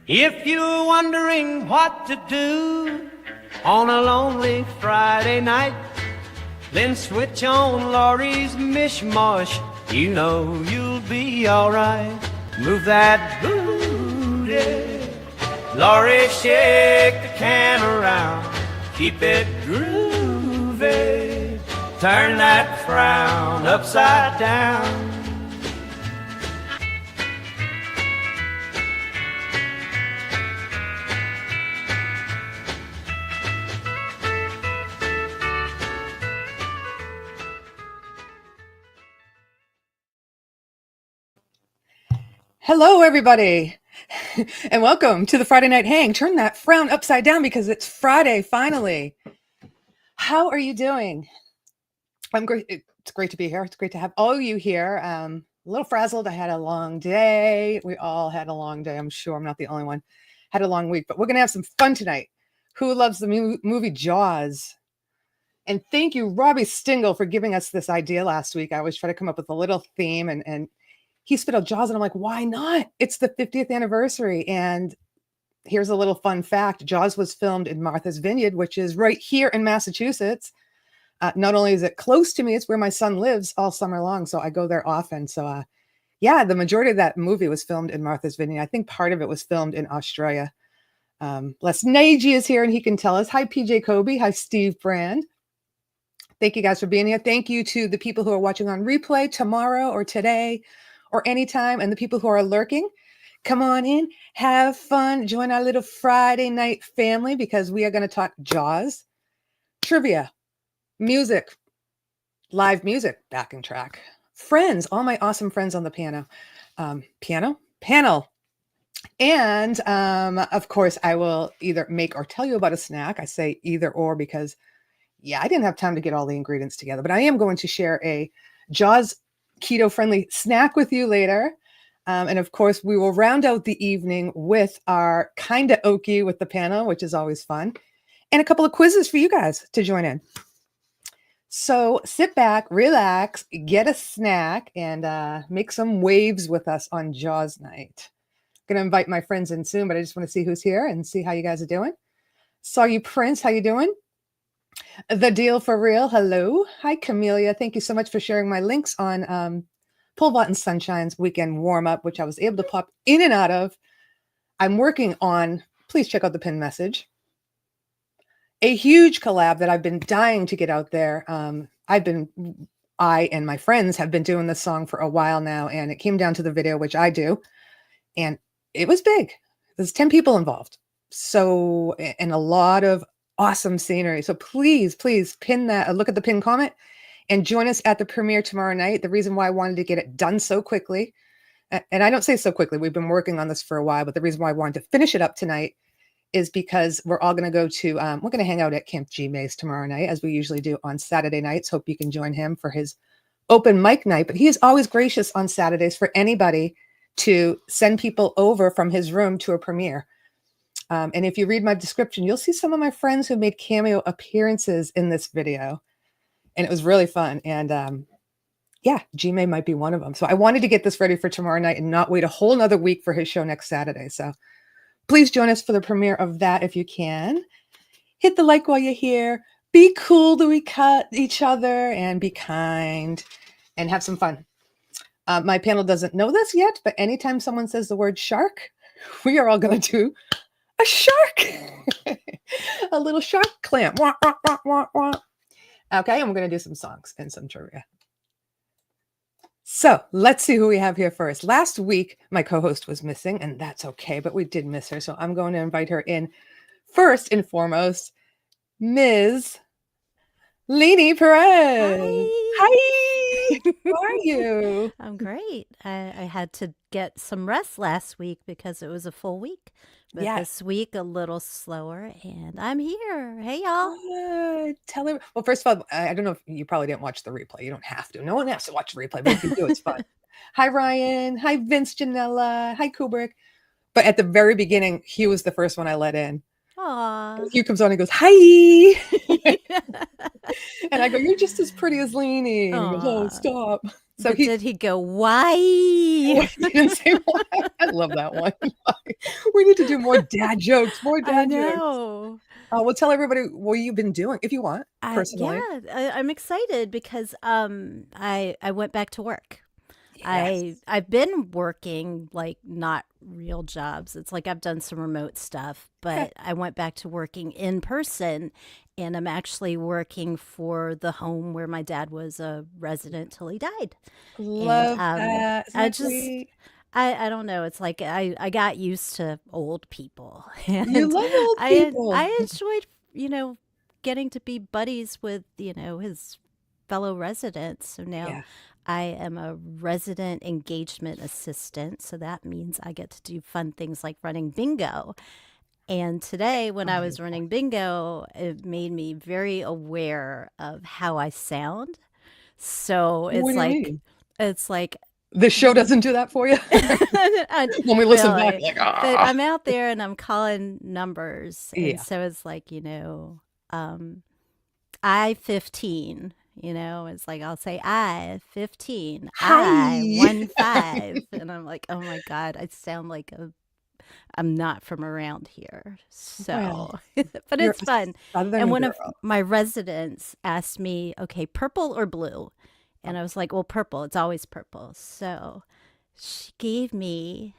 If you're wondering what to do on a lonely Friday night, then switch on Laurie's mishmash. You know you'll be alright. Move that booty, Laurie, shake the can around. Keep it groovy, turn that frown upside down. Hello, everybody, and welcome to the Friday Night Hang. Turn that frown upside down because it's Friday, finally. How are you doing? I'm great. It's great to be here. It's great to have all of you here. A little frazzled. I had a long day. We all had a long day. I'm sure I'm not the only one. Had a long week, but we're going to have some fun tonight. Who loves the movie Jaws? And thank you, Robbie Stingle, for giving us this idea last week. I always try to come up with a little theme, and he spit out Jaws, and I'm like, why not? It's the 50th anniversary. And here's a little fun fact. Jaws was filmed in Martha's Vineyard, which is right here in Massachusetts. Not only is it close to me, it's where my son lives all summer long. So I go there often. So yeah, the majority of that movie was filmed in Martha's Vineyard. I think part of it was filmed in Australia. Les Nagy is here and he can tell us. Hi, PJ Kobe. Hi, Steve Brand. Thank you guys for being here. Thank you to the people who are watching on replay tomorrow or today or anytime, and the people who are lurking, come on in, have fun, join our little Friday night family because we are going to talk Jaws, trivia, music, live music, backing track, friends, all my awesome friends on the panel. And of course, I will either make or tell you about a snack. I say either or because, yeah, I didn't have time to get all the ingredients together, but I am going to share a Jaws keto-friendly snack with you later. And of course, we will round out the evening with our kinda okie with the panel, which is always fun, and a couple of quizzes for you guys to join in. So sit back, relax, get a snack, and make some waves with us on Jaws night. I'm going to invite my friends in soon, but I just want to see who's here and see how you guys are doing. Saw you, Prince. How you doing? The Deal for Real. Hello. Hi, Camellia. Thank you so much for sharing my links on Pole Vault and Sunshine's weekend warm-up, which I was able to pop in and out of. I'm working on, please check out the pinned message, a huge collab that I've been dying to get out there. I and my friends have been doing this song for a while now, and it came down to the video, which I do, and it was big. There's 10 people involved. So, and a lot of awesome scenery. So please pin that, look at the pinned comment and join us at the premiere tomorrow night. The reason why I wanted to get it done so quickly, and I don't say so quickly, we've been working on this for a while, but the reason why I wanted to finish it up tonight is because we're all going to go to, we're going to hang out at Camp G Mays tomorrow night, as we usually do on Saturday nights. Hope you can join him for his open mic night, but he is always gracious on Saturdays for anybody to send people over from his room to a premiere. And if you read my description, you'll see some of my friends who made cameo appearances in this video. And it was really fun. And yeah, G-May might be one of them. So I wanted to get this ready for tomorrow night and not wait a whole nother week for his show next Saturday. So please join us for the premiere of that if you can. Hit the like while you're here. Be cool to each other and be kind and have some fun. My panel doesn't know this yet, but anytime someone says the word shark, we are all going to do a shark, a little shark clam. Wah, wah, wah, wah, wah. Okay, and we're going to do some songs and some trivia. So let's see who we have here first. Last week, my co-host was missing, and that's okay, but we did miss her. So I'm going to invite her in first and foremost, Ms. Lainey Perez. Hi. How are you? I'm great. I had to get some rest last week because it was a full week. But this week, a little slower, and I'm here. Hey, y'all. Tell her. Well, first of all, I don't know if you probably didn't watch the replay. You don't have to. No one has to watch the replay, but if you do, it's fun. Hi, Ryan. Hi, Vince Janella. Hi, Kubrick. But at the very beginning, he was the first one I let in. Aww. Hugh comes on and goes, hi. And I go, you're just as pretty as Lainey. And he goes, oh, stop. So did he go, why? He didn't say why. I love that one. We need to do more dad jokes. More I dad jokes. know. Well, tell everybody what you've been doing, if you want, personally. I'm excited because I went back to work. Yes. I've been working like not real jobs. It's like I've done some remote stuff, Okay. but I went back to working in person, and I'm actually working for the home where my dad was a resident till he died. And Love that. Isn't I that just great? I don't know. It's like I got used to old people, You and love old people. I enjoyed getting to be buddies with his fellow residents. So now Yeah. I am a resident engagement assistant. So that means I get to do fun things like running bingo. And today, when I Oh, was running bingo, it made me very aware of how I sound. So what do you mean? it's like The show doesn't do that for you? When we listen back, really, like, but I'm out there and I'm calling numbers, and yeah. so it's like I-15. It's like I'll say I-15, Hi. I-15, and I'm like, oh my God, I sound like I'm not from around here. Well, So, but you're it's a fun. And Southern one of girl. my residents asked me, okay, purple or blue? And I was like, well, purple. It's always purple. So she gave me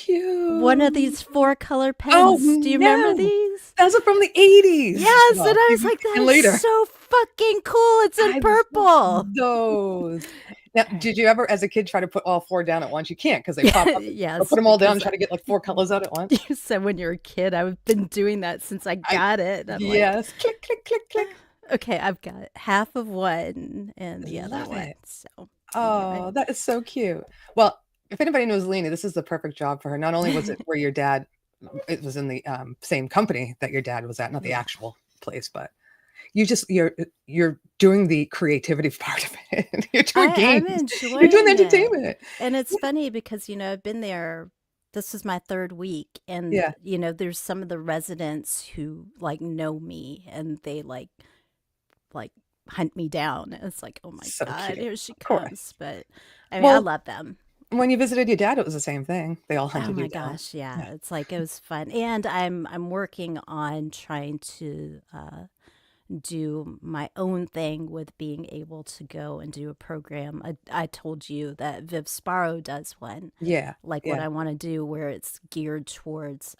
one of Cute. these 4-color Oh, pens. Do you remember no. these? Those are from the 80s. Yes. And Well, I was even like, that and is later. so fucking cool. It's in I love purple. those. Now, did you ever, as a kid, try to put all 4 down at once? You can't because they pop up. Or Yes, put them all down and because try to get like 4 colors out at once. you said when you're a kid, I've been doing that since I I got it. I'm like, Yes. Click, click, click, click. okay, I've got half of one and the other Love one. it. So anyway. Oh, that is so cute. Well, if anybody knows Lena, this is the perfect job for her. Not only was it where your dad, it was in the same company that your dad was at, not the Yeah. actual place, but you're doing the creativity part of it. You're doing I'm games. You're doing enjoying it. entertainment. And it's funny because, I've been there. This is my third week. And, Yeah. there's some of the residents who like know me and they like hunt me down. It's like, oh my So God, cute. here she Of course. comes. But I mean, I Well, love them. when you visited your dad, it was the same thing. They all Oh hunted my you down. gosh, yeah. Yeah. It's like it was fun. And I'm working on trying to do my own thing with being able to go and do a program. I told you that Viv Sparrow does one, Yeah. like what Yeah. I want to do, where it's geared towards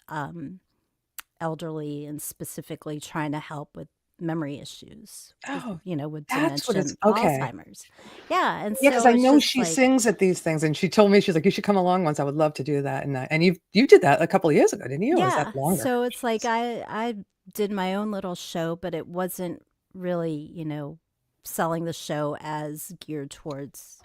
elderly and specifically trying to help with memory issues, Oh, with that's what dementia it's and okay. Alzheimer's. Yeah, and Yeah, because so I it's know just she like, sings at these things, and she told me, she's like, "You should come along once. I would love to do that." And you did that a couple of years ago, didn't you? Or was that yeah. longer? So it's like I did my own little show, but it wasn't really, selling the show as geared towards,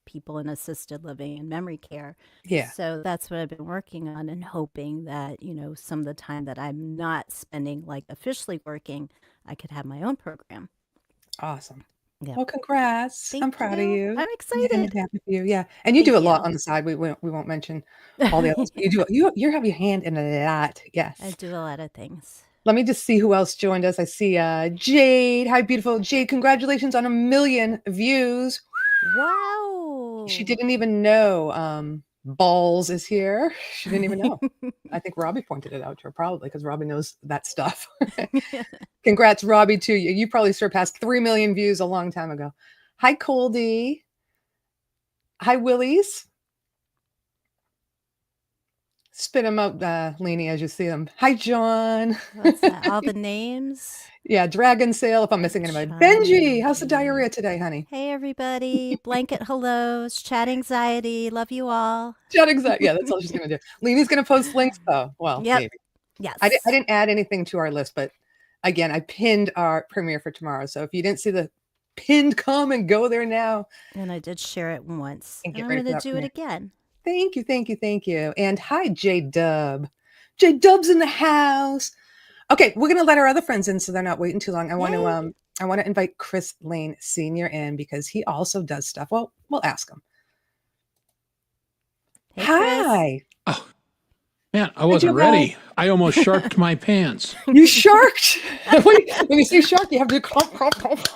people in assisted living and memory care. Yeah. So that's what I've been working on and hoping that, some of the time that I'm not spending like officially working, I could have my own program. Awesome. Yeah. Well, congrats. I'm Thank proud of you. you. I'm Yeah, and excited. happy for you. Yeah. And you do Thank a lot you. on the side. We won't mention all the others. But you have your hand in a lot. I Yes. do a lot of things. Let me just see who else joined us. I see Jade. Hi, beautiful Jade. Congratulations on 1 million views. She Wow. didn't even know Balls is here. She didn't even know. I think Robbie pointed it out to her, probably because Robbie knows that stuff. Congrats, Robbie, to you. You probably surpassed 3 million views a long time ago. Hi, Coldy. Hi, Willies. Spit them out, Leanie, as you see them. Hi, John. What's that? All the names? Yeah, Dragon Sail, if I'm missing anybody. Benji, how's the diarrhea today, honey? Hey, everybody. Blanket hellos, chat anxiety. Love you all. Chat anxiety. Yeah, that's all she's going to do. Leanie's going to post links, though. Well, Yep. maybe. Yes. I didn't add anything to our list, but again, I pinned our premiere for tomorrow. So if you didn't see the pinned comment, go there now. And I did share it once. And get I'm ready going for to that do it premiere. again. Thank you, thank you, thank you. And hi, J Dub. J Dub's in the house. Okay, we're gonna let our other friends in so they're not waiting too long. I want to invite Chris Lane Sr. in because he also does stuff. Well, we'll ask him. Hey, Chris. Hi. Oh, man, I wasn't ready. I almost sharked my pants. You sharked. When you say shark, you have to do clump, clump, clump.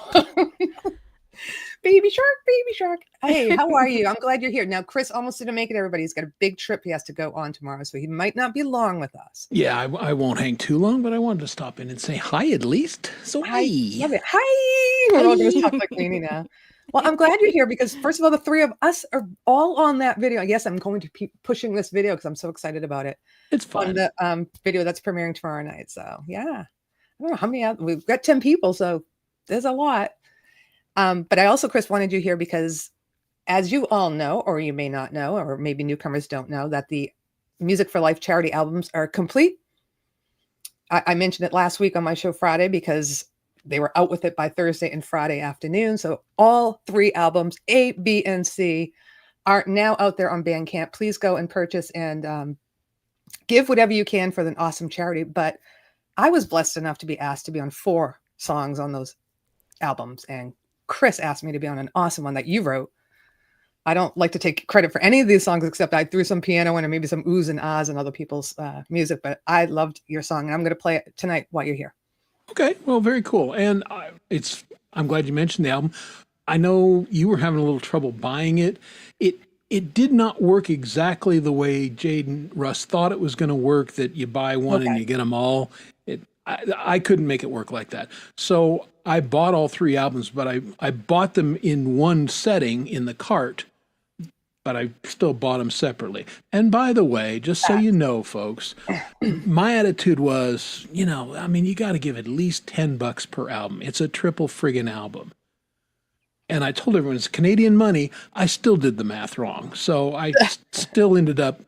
Baby shark, baby shark. Hey, how are you? I'm glad you're here. Now, Chris almost didn't make it, everybody. He's got a big trip he has to go on tomorrow, so he might not be long with us. Yeah, I won't hang too long, but I wanted to stop in and say hi at least. So Hi. hey. Love it. Hi. We're all going to talk like Lainey now. Well, I'm glad you're here because, first of all, the three of us are all on that video. Yes, I'm going to keep pushing this video because I'm so excited about it. It's fun. On the video that's premiering tomorrow night. So, yeah. I don't know how many, we've got 10 people, so there's a lot. But I also, Chris, wanted you here because, as you all know, or you may not know, or maybe newcomers don't know, that the Music for Life charity albums are complete. I mentioned it last week on my show Friday because they were out with it by Thursday and Friday afternoon. So all 3 albums, A, B, and C, are now out there on Bandcamp. Please go and purchase and give whatever you can for an awesome charity. But I was blessed enough to be asked to be on 4 songs on those albums. And Chris asked me to be on an awesome one that you wrote. I don't like to take credit for any of these songs, except I threw some piano in and maybe some oohs and ahs and other people's music. But I loved your song, and I'm going to play it tonight while you're here. Okay, well, very cool. And I'm glad you mentioned the album. I know you were having a little trouble buying it. It did not work exactly the way Jade and Russ thought it was going to work, that you buy one and you get them all. I couldn't make it work like that. So I bought all 3 albums, but I bought them in one setting in the cart, but I still bought them separately. And by the way, just so you know, folks, my attitude was, you got to give at least $10 per album. It's a triple friggin' album. And I told everyone it's Canadian money. I still did the math wrong. So I still ended up,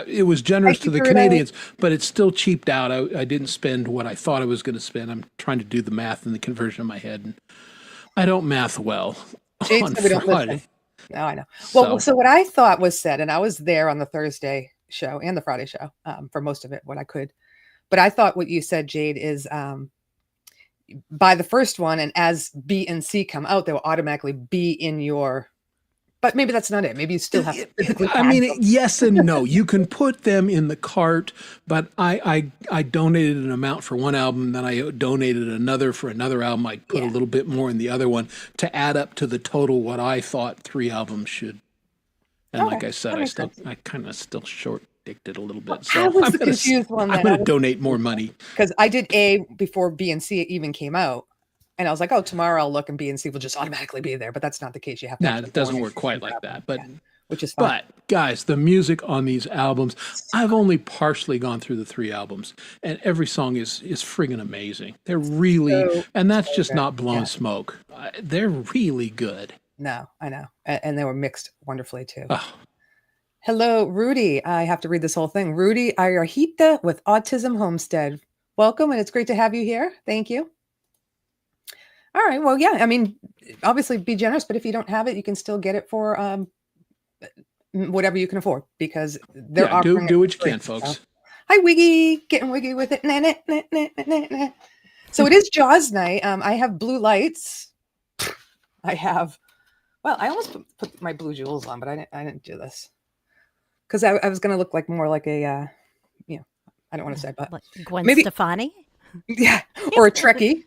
it was generous to the Canadians, but it's still cheaped out. I didn't spend what I thought I was going to spend. I'm trying to do the math and the conversion in my head. And I don't math well on Friday. No, I know. Well, so what I thought was said, and I was there on the Thursday show and the Friday show for most of it, what I could. But I thought what you said, Jade, is by the first one, and as B and C come out, they will automatically be in your. But maybe that's not it. Maybe you still have to physically. Yes and no. You can put them in the cart, but I donated an amount for one album, then I donated another for another album. I put a little bit more in the other one to add up to the total what I thought 3 albums should. And like I said, I kind of still short-dicked it a little bit. So I was the confused one. I'm going to donate more money. Because I did A before B and C even came out. And I was like, oh, tomorrow I'll look and B and C will just automatically be there. But that's not the case. You have to. No, it doesn't work quite like that. But which is fine. But guys, the music on these albums, I've only partially gone through the 3 albums, and every song is friggin' amazing. They're really, and that's just not blown smoke. They're really good. No, I know. And they were mixed wonderfully too. Oh. Hello, Rudy. I have to read this whole thing. Rudy Ayarhita with Autism Homestead. Welcome, and it's great to have you here. Thank you. All right. Well, yeah. I mean, obviously be generous, but if you don't have it, you can still get it for whatever you can afford, because they're offering do what you can, folks. So. Hi, Wiggy. Getting wiggy with it. Nah, nah, nah, nah, nah, nah. So it is Jaws night. I have blue lights. I almost put my blue jewels on, but I didn't do this because I was going to look like more like a, I don't want to say, but like Gwen maybe Stefani. Yeah, or a Trekkie.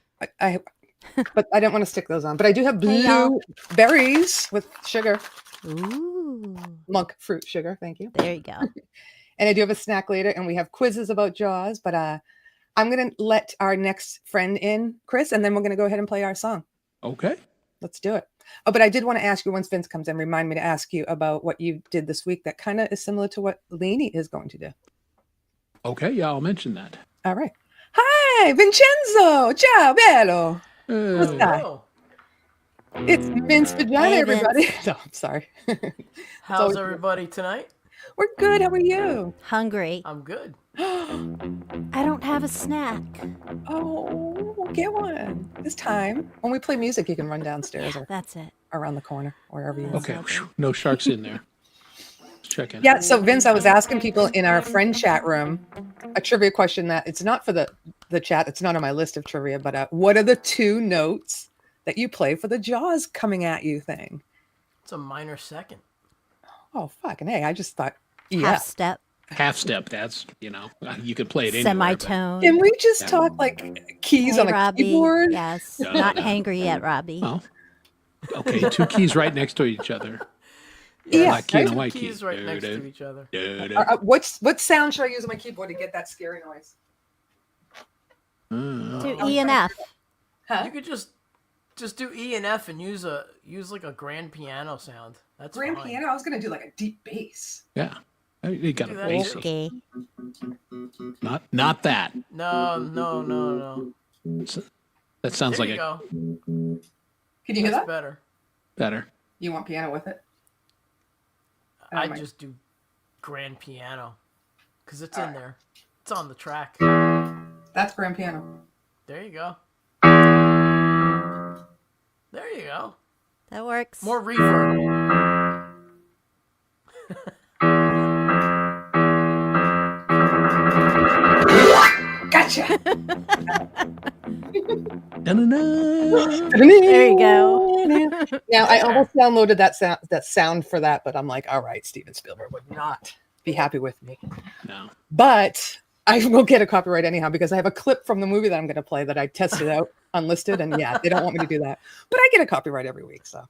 But I didn't want to stick those on. But I do have blue berries with sugar. Ooh. Monk fruit sugar. Thank you. There you go. And I do have a snack later, and we have quizzes about Jaws. But I'm going to let our next friend in, Chris, and then we're going to go ahead and play our song. Okay. Let's do it. Oh, but I did want to ask you, once Vince comes in, remind me to ask you about what you did this week that kind of is similar to what Lainey is going to do. Okay. Yeah, I'll mention that. All right. Hi, Vincenzo. Ciao, bello. What's that? It's Vince Vagina, everybody. No, I'm sorry. How's everybody tonight? We're good. How are you? Hungry. I'm good. I don't have a snack. Oh, get one. This time, when we play music, you can run downstairs or that's it. Around the corner, wherever you are. Okay. No sharks in there. Let's check in. Yeah. So, Vince, I was asking people in our friend chat room a trivia question that it's not for the chat. It's not on my list of trivia, but what are the 2 notes that you play for the Jaws coming at you thing? It's a minor second. Oh, fucking hey. I just thought, Half step. Half step. That's, you can play it anywhere. Semitone. Can we just talk like keys on a Robbie. keyboard? Yes. Not hangry yet, Robbie. Well, Okay, two keys right next to each other. Yeah, Black key and a Two white key. keys right next to each other. What sound should I use on my keyboard to get that scary noise? Do E and F. Huh? You could just do E and F and use like a grand piano sound. That's Grand fine. piano. I was gonna do like a deep bass. Yeah. You got a Do that bassy. Okay. Not that. No. That sounds There like you go. Can you hear That's that? better. better. You want piano with it? I just do grand piano because it's in there. It's on the track. That's grand piano. There you go. There you go. That works. More reverb. Gotcha. There you go. Now I almost downloaded that sound for that, but I'm like, all right, Steven Spielberg would not be happy with me. No. But I will get a copyright anyhow because I have a clip from the movie that I'm going to play that I tested out unlisted, and yeah, they don't want me to do that. But I get a copyright every week, so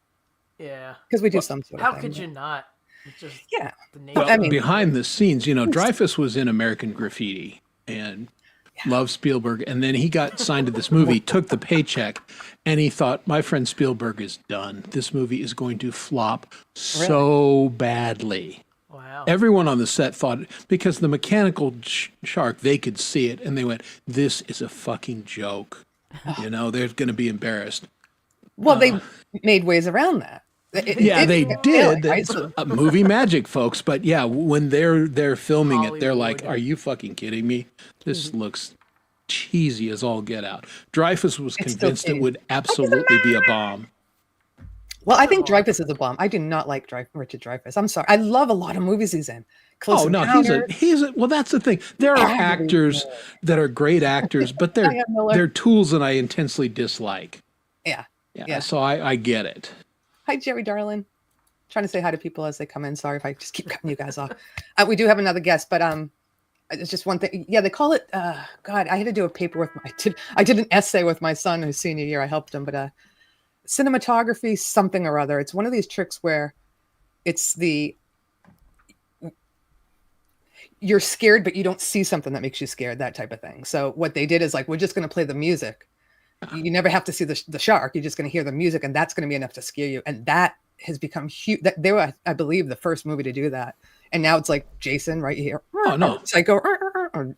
Yeah. because we do some sort of How thing. could you not? It's just Yeah. the nature. Well, I mean- behind the scenes, Dreyfuss was in American Graffiti and loved Spielberg. And then he got signed to this movie, took the paycheck, and he thought, my friend Spielberg is done. This movie is going to flop so badly. Wow. Everyone on the set thought, because the mechanical shark, they could see it, and they went, this is a fucking joke. They're going to be embarrassed. Well, they made ways around that. Yeah, they did. Right? It's movie magic, folks. But yeah, when they're filming it, they're like, Hollywood. "Are you fucking kidding me? This looks cheesy as all get out." Dreyfuss was It's still convinced it cheesy. would absolutely be a bomb. Well, I think Dreyfuss is a bomb. I do not like Richard Dreyfuss. I'm sorry. I love a lot of movies he's in. Close Oh no, Encounters. well, that's the thing. There are actors that are great actors, but they're tools that I intensely dislike. Yeah. Yeah. So I get it. Hi, Jerry Darlin. Trying to say hi to people as they come in. Sorry if I just keep cutting you guys off. We do have another guest, but it's just one thing. Yeah, they call it. God, I had to do a paper with I did an essay with my son who's senior year. I helped him, but cinematography something or other. It's one of these tricks where it's you're scared, but you don't see something that makes you scared. That type of thing. So what they did is like, we're just going to play the music. You never have to see the shark. You're just going to hear the music, and that's going to be enough to scare you. And that has become huge. They were, I believe, the first movie to do that. And now it's like Jason right here. Oh no, Psycho,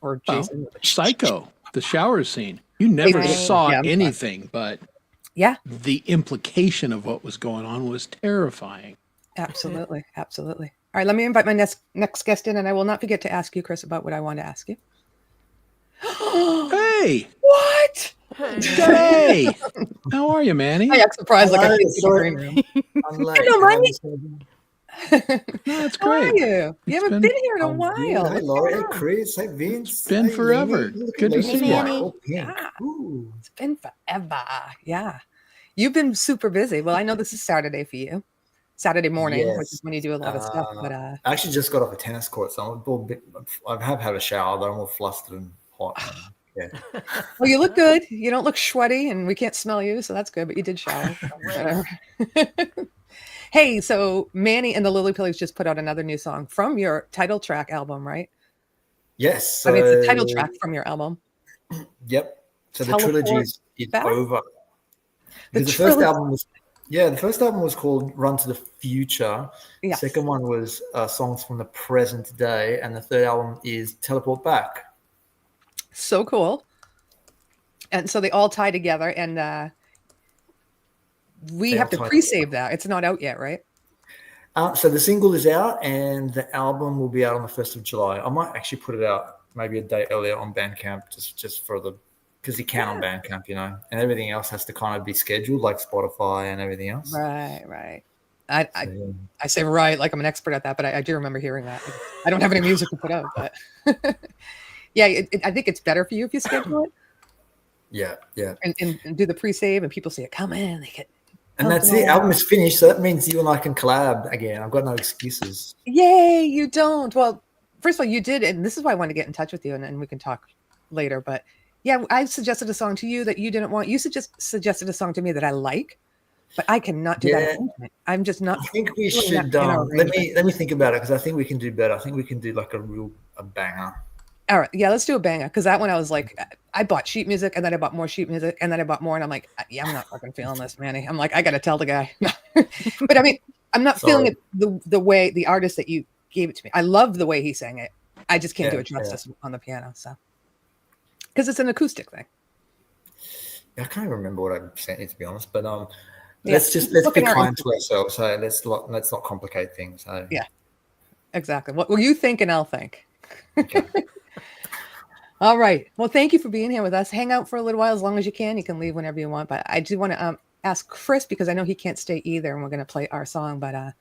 or Jason. Psycho, the shower scene. You never Right. saw Yeah. anything, but Yeah, the implication of what was going on was terrifying. absolutely, absolutely. All right, let me invite my next guest in, and I will not forget to ask you, Chris, about what I want to ask you. Hey, What? hey, how are you, Manny? I act surprised like I Hello, did in the sorry. green room. I'm late. Hello, How Mike. is everyone? No, that's How are great. you? You It's haven't been- been here in a I'm while. good. Hey, What's Laurie. going Hey, on? Chris. Hey, Vince. It's been Hey, forever. Lainey. Look at Good to Lainey. see you. All pink. Yeah. Ooh. It's been forever. Yeah. You've been super busy. Well, I know this is Saturday for you. Saturday morning, which Yes. is when you do a lot of stuff. But I actually just got off a tennis court, so I'm a little bit. I have had a shower, but I'm all flustered and hot. Yeah. well, you look good. You don't look sweaty, and we can't smell you, so that's good. But you did shower. Hey, so Manny and the Lily Pillies just put out another new song from your title track album, right? Yes. So, I mean, it's the title track from your album. Yep. So the Teleport trilogy is back? over. The Because the first trilogy- album was. Yeah, the first album was called Run to the Future. Yes. The second one was Songs from the Present Day. And the third album is Teleport Back. So cool. And so they all tie together, and we They have all to tie pre-save that. It's not out yet, right? So the single is out and the album will be out on the 1st of July. I might actually put it out maybe a day earlier on Bandcamp just for because you can on Bandcamp, and everything else has to kind of be scheduled like Spotify and everything else. Right. I So, I say right like I'm an expert at that, but I do remember hearing that. I don't have any music to put out, but yeah, I think it's better for you if you schedule it yeah. and do the pre-save, and people see it come in, they get And that's it. Album is finished, so that means you and I can collab again. I've got no excuses. yay. You don't. Well, first of all, you did, and this is why I wanted to get in touch with you, and then we can talk later. But yeah, I suggested a song to you that you didn't want. You suggested a song to me that I like, but I cannot do that. I'm just not. I think we doing should. that in our Let arrangement. me think about it, because I think we can do better. I think we can do like a banger. All right, yeah, let's do a banger, because that one I was like, I bought sheet music, and then I bought more sheet music, and then I bought more, and I'm like, yeah, I'm not fucking feeling this, Manny. I'm like, I got to tell the guy. But I mean, I'm not feeling it the way the artist that you gave it to me. I love the way he sang it. I just can't do it justice on the piano, so because it's an acoustic thing. I can't remember what I sent you, to be honest, but let's be kind to ourselves. So let's not complicate things. So. Yeah, exactly. What will you think, and I'll think. Okay. All right. Well, thank you for being here with us. Hang out for a little while as long as you can. You can leave whenever you want. But I do want to ask Chris, because I know he can't stay either, and we're going to play our song. But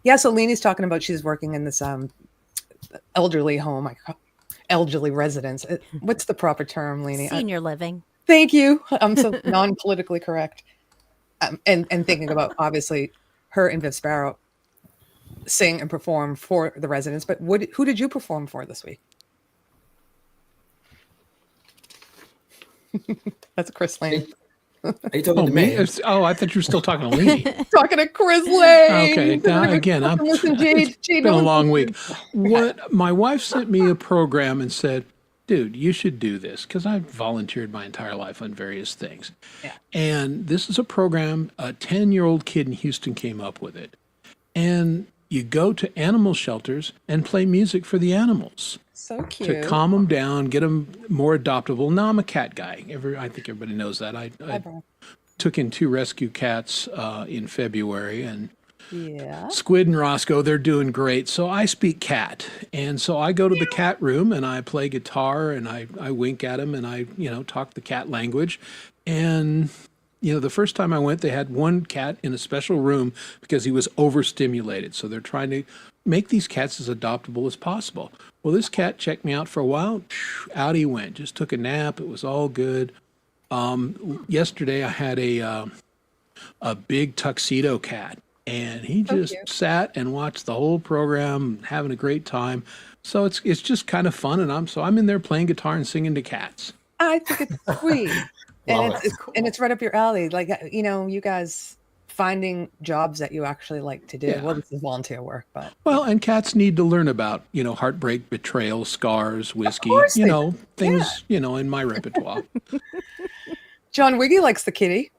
yeah, so Leanie's talking about she's working in this elderly home, elderly residence. What's the proper term, Leanie? Senior living. Thank you. I'm so non-politically correct. And thinking about, obviously, her and Viv Sparrow sing and perform for the residents. But who did you perform for this week? That's Chris Lane. Are you talking to me? Oh, I thought you were still talking to Lee. Talking to Chris Lane. Okay. Now, again, it's been a long week. My wife sent me a program and said, dude, you should do this, because I've volunteered my entire life on various things. Yeah. And this is a program, a 10-year-old kid in Houston came up with it. And you go to animal shelters and play music for the animals. So cute. To calm them down, get them more adoptable. Now, I'm a cat guy. I think everybody knows that. I took in 2 rescue cats in February, and Squid and Roscoe, they're doing great. So I speak cat. And so I go to the cat room, and I play guitar, and I wink at them, and I talk the cat language. And the first time I went, they had one cat in a special room because he was overstimulated. So they're trying to make these cats as adoptable as possible. Well, this cat checked me out for a while. Out he went. Just took a nap. It was all good. Yesterday, I had a big tuxedo cat, and he just sat and watched the whole program, having a great time. So it's just kind of fun, and I'm in there playing guitar and singing to cats. I think it's sweet. And it's right up your alley. Like, you guys finding jobs that you actually like to do. Yeah. Well, this is volunteer work, but. Well, and cats need to learn about, heartbreak, betrayal, scars, whiskey, things, in my repertoire. John Wiggy likes the kitty.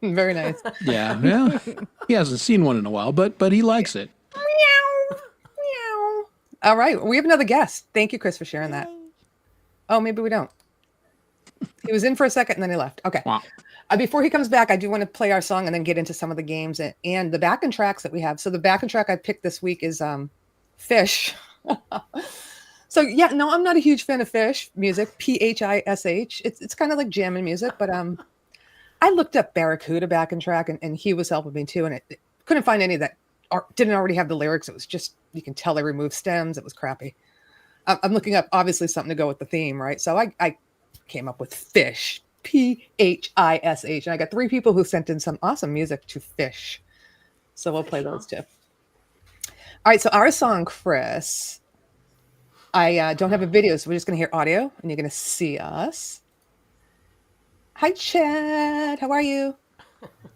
Very nice. Yeah. Well, he hasn't seen one in a while, but he likes it. Meow. Meow. All right. We have another guest. Thank you, Chris, for sharing that. Oh, maybe we don't. He was in for a second and then he left. Okay. Wow. Before he comes back, I do want to play our song and then get into some of the games and the backing tracks that we have. So the backing track I picked this week is Fish. So yeah, no, I'm not a huge fan of Fish music, Phish. It's kind of like jamming music, but I looked up Barracuda backing track and he was helping me too, and it couldn't find any that didn't already have the lyrics. It was just, you can tell they removed stems. It was crappy. I'm looking up obviously something to go with the theme, right? So I came up with Fish. Phish, and I got 3 people who sent in some awesome music to Fish, so we'll play those too. All right, so our song, Chris, I don't have a video, so we're just gonna hear audio and you're gonna see us. Hi Chad, how are you?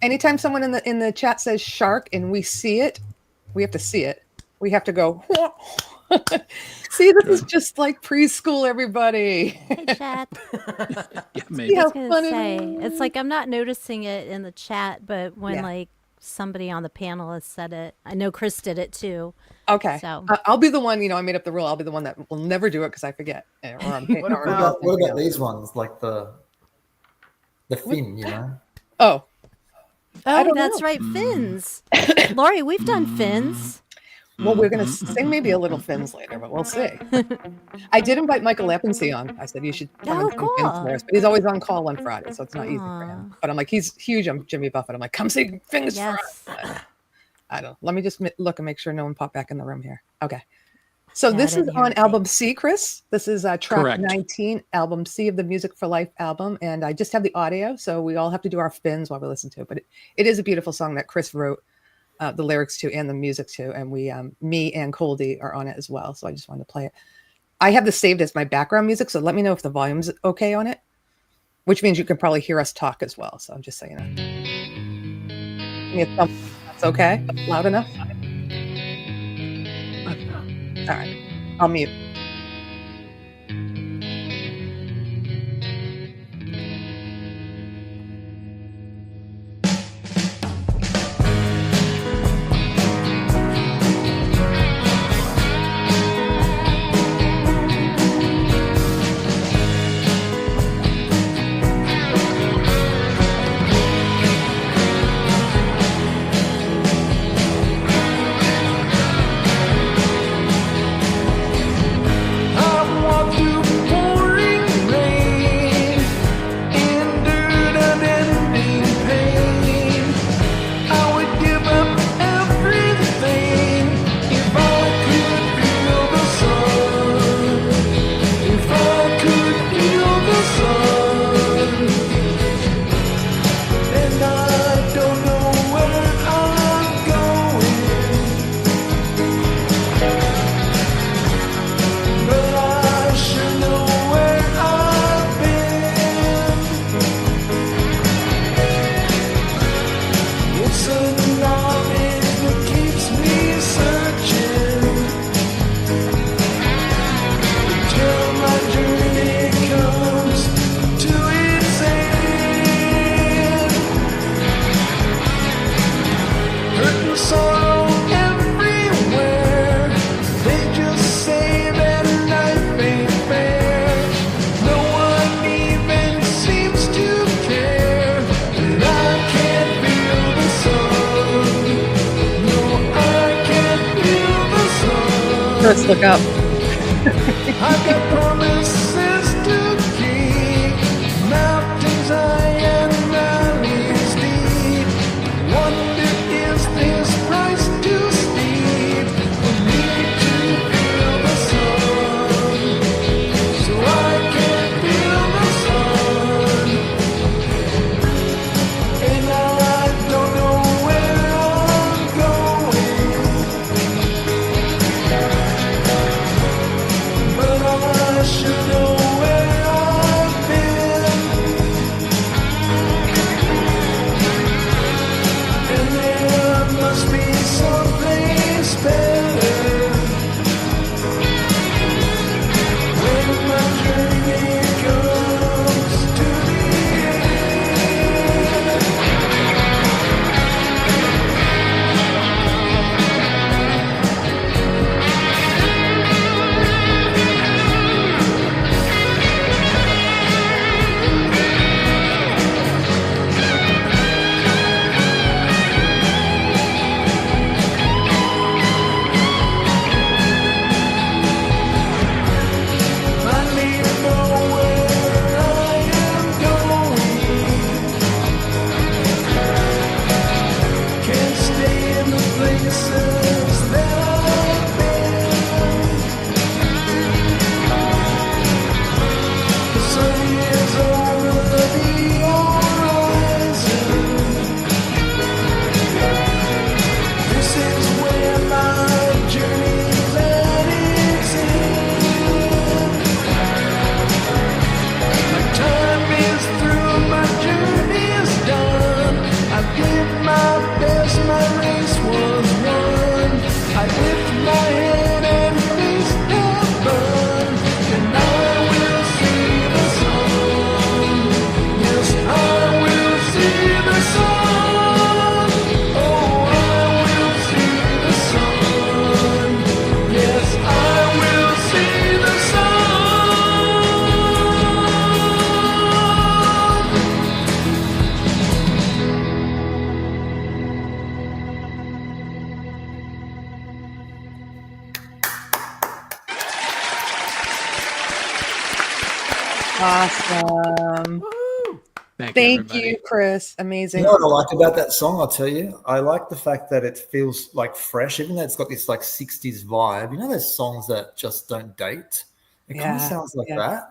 Anytime someone in the chat says shark and we see it, we have to see it. We have to go see, this is just like preschool, everybody. Hey, chat. Yeah, maybe. I was gonna say, it's like I'm not noticing it in the chat, but when like somebody on the panel has said it, I know Chris did it too. Okay, so I'll be the one. I made up the rule. I'll be the one that will never do it because I forget. What about these ones, like the fin? Oh, that's right, fins. Laurie, we've done fins. Well, we're going to sing maybe a little fins later, but we'll see. I did invite Michael Epensy on. I said, you should come and sing fins for us. But he's always on call on Friday, so it's not easy for him. But I'm like, he's huge. I'm Jimmy Buffett. I'm like, come sing fins for us. I don't know. Let me just look and make sure no one popped back in the room here. Okay. So this is on album C, Chris. This is track 19, album C of the Music for Life album. And I just have the audio, so we all have to do our fins while we listen to it. But it is a beautiful song that Chris wrote. The lyrics to and the music to, and me and Coldy are on it as well. So I just wanted to play it. I have this saved as my background music, so let me know if the volume's okay on it, which means you can probably hear us talk as well. So I'm just saying that. me a thumb. That's okay. Loud enough. All right. I'll mute. Chris, look up. I've got promises to keep, mountains high and valleys deep. Wonder is this price too steep for me to feel the sun, so I can feel the sun. And I don't know where I'm going, but I should know where I've been. And there must be someplace better when my journey comes to the end. I need to know where I am going. Can't stay in the places that I've been. The sun is over the horizon. This is where my journey's at its end. My time is through, my journey is done. I did my best, my race was won. I lift my head and face heaven, and I will see the sun. Yes, I will see the sun. Oh, I will see the sun. Yes, I will see the sun. Awesome. Thank everybody. you, Chris. You Amazing. know what I like about that song? I'll tell you. I like the fact that it feels like fresh, even though it's got this like 60s vibe. You know those songs that just don't date? It kind of Yeah, sounds like yeah. that.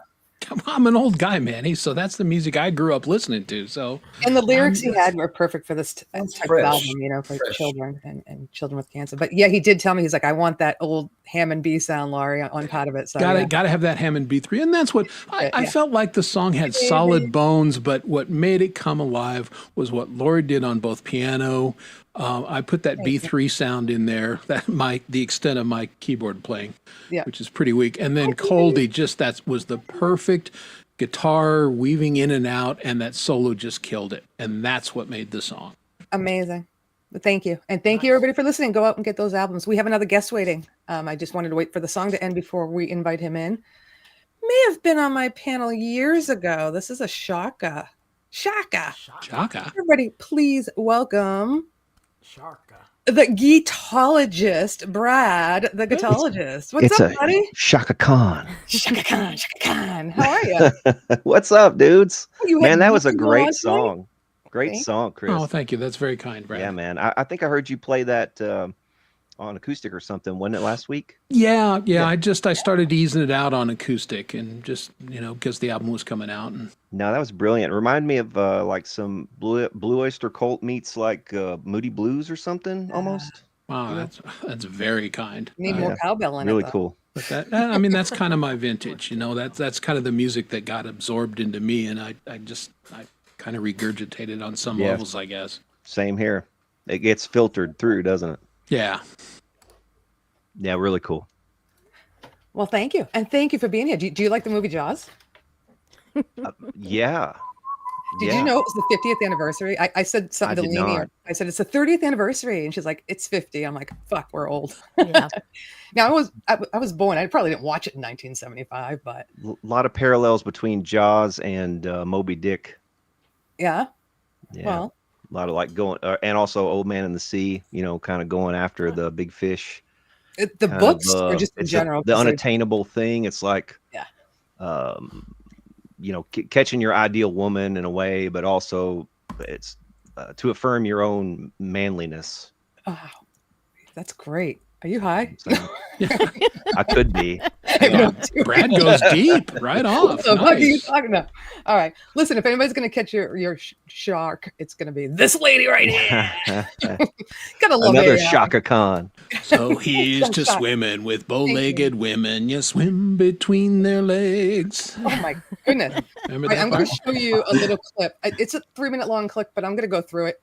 I'm an old guy, Manny, so that's the music I grew up listening to. So, And the lyrics he had were perfect for this type of Fresh. album, you know, for children and children with cancer. But yeah, he did tell me, he's like, I want that old Hammond B sound, Laurie, on part of it. So gotta have that Hammond B3, and that's what I felt like. The song had solid bones, but what made it come alive was what Laurie did on both piano. I put that B3 sound in there, the extent of my keyboard playing, which is pretty weak. And then Coldy, that was the perfect guitar weaving in and out, and that solo just killed it. And that's what made the song. Amazing. But thank you. And thank you, everybody, for listening. Go out and get those albums. We have another guest waiting. I just wanted to wait for the song to end before we invite him in. May have been on my panel years ago. This is a Shaka. Everybody, please welcome the guitologist, Brad, the guitologist. What's up, buddy? Shaka Khan. Shaka Khan. How are you? What's up, dudes? You Man, had that was a nothing great on song. Great Thank song, Chris. Oh, thank you. That's very kind, Brad. Yeah, man. I think I heard you play that on acoustic or something. Wasn't it last week? Yeah. I started easing it out on acoustic, and just, because the album was coming out. And No, that was brilliant. It reminded me of like some Blue Oyster Cult meets like Moody Blues or something almost. Wow, that's very kind. Need more cowbell in it. Really though. cool. But that's kind of my vintage. That's kind of the music that got absorbed into me, and I kind of regurgitated on some levels, I guess. Same here. It gets filtered through, doesn't it? Yeah. Yeah, really cool. Well, thank you. And thank you for being here. Do you like the movie Jaws? Yeah. Did you know it was the 50th anniversary? I said something to Lainey. I said, it's the 30th anniversary. And she's like, it's 50. I'm like, fuck, we're old. Yeah. Now, I was born. I probably didn't watch it in 1975, but. A lot of parallels between Jaws and Moby Dick. Yeah. Yeah. Well. A lot of like going, and also Old Man in the Sea, kind of going after the big fish. The books or just in general? The unattainable thing. It's like, catching your ideal woman in a way, but also it's to affirm your own manliness. Oh, that's great. Are you high? I could be. Brad goes deep right off. What the fuck are you talking about? All right. Listen, if anybody's going to catch your shark, it's going to be this lady right here. Gotta love another AI. Shaka Khan. So he's to swimming with bow-legged women. You swim between their legs. Oh my goodness. Remember Right, that I'm going part? to show you a little clip. It's a 3-minute long clip, but I'm going to go through it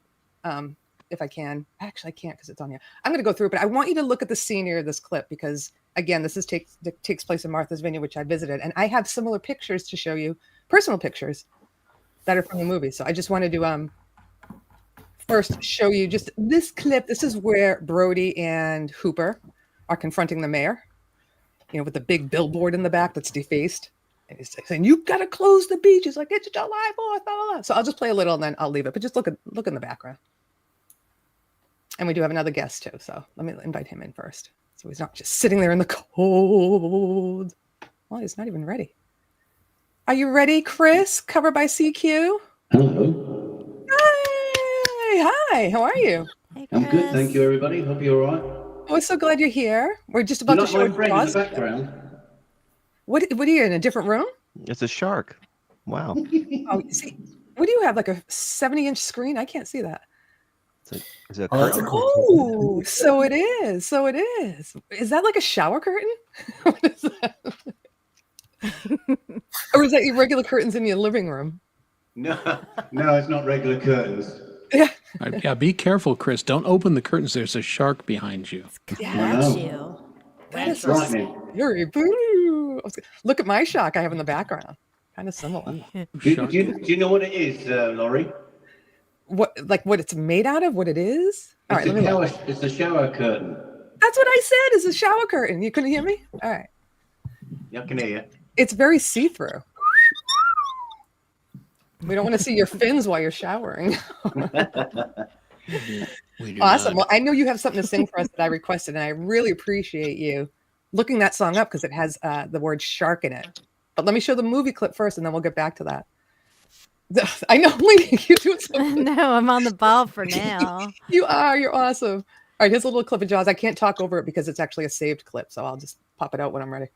if I can. Actually, I can't because it's on here. I'm going to go through it, but I want you to look at the scenery of this clip because, again, this takes place in Martha's Vineyard, which I visited, and I have similar pictures to show you, personal pictures that are from the movie. So I just wanted to first show you just this clip. This is where Brody and Hooper are confronting the mayor, with the big billboard in the back that's defaced. And he's saying, "You've got to close the beach." It's like, it's July 4th, blah, blah, blah. So I'll just play a little and then I'll leave it. But just look in the background. And we do have another guest too. So let me invite him in first. So he's not just sitting there in the cold. Well, he's not even ready. Are you ready, Chris? Covered by CQ? Hello. Hi. How are you? Hey, I'm good, Chris. thank you, everybody. Hope you're all right. Oh, we're so glad you're here. We're just about You to like show my friend in Jaws. the background? What are you in a different room? It's a shark. Wow. Oh, see, what do you have? Like a 70-inch screen? I can't see that. Is it Oh, that's a cool. Oh, so it is. So it is. Is that like a shower curtain? What is that? Or is that your regular curtains in your living room? No, it's not regular curtains. Yeah, be careful, Chris. Don't open the curtains. There's a shark behind you. Got you. That is That's so frightening. scary. Boo. Look at my shark I have in the background. Kind of similar. Do you know what it is, Laurie? What it's made out of? What it is? All right, let me look. It's a shower curtain. That's what I said. Is a shower curtain. You couldn't hear me? All right. I can hear you. It's very see-through. We don't want to see your fins while you're showering. We do Awesome. not. Well, I know you have something to sing for us that I requested, and I really appreciate you looking that song up because it has the word shark in it. But let me show the movie clip first, and then we'll get back to that. I know, Lady, you're doing something. No, I'm on the ball for now. You are. You're awesome. All right, here's a little clip of Jaws. I can't talk over it because it's actually a saved clip, so I'll just pop it out when I'm ready.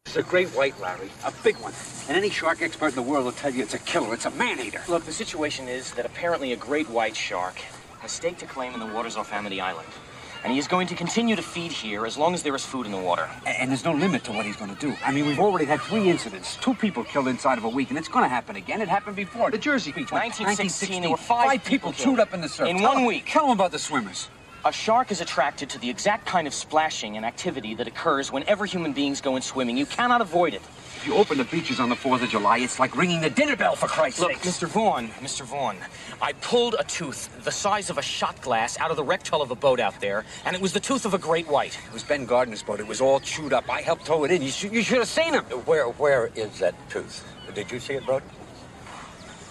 It's a great white, Larry. A big one. And any shark expert in the world will tell you it's a killer. It's a man-eater. Look, the situation is that apparently a great white shark has stake to claim in the waters off Amity Island. And he is going to continue to feed here as long as there is food in the water. And there's no limit to what he's going to do. I mean, we've already had 3 incidents. 2 people killed inside of a week, and it's going to happen again. It happened before. The Jersey Beach. 1916, there were 5 people killed. chewed up in the surf. In 1 week. Tell them about the swimmers. A shark is attracted to the exact kind of splashing and activity that occurs whenever human beings go in swimming. You cannot avoid it. If you open the beaches on the 4th of July, it's like ringing the dinner bell, for Christ's Look, sake. Mr. Vaughn, I pulled a tooth the size of a shot glass out of the wrecked hull of a boat out there, and it was the tooth of a great white. It was Ben Gardner's boat. It was all chewed up. I helped tow it in. You should have seen him. Where is that tooth? Did you see it, Brody?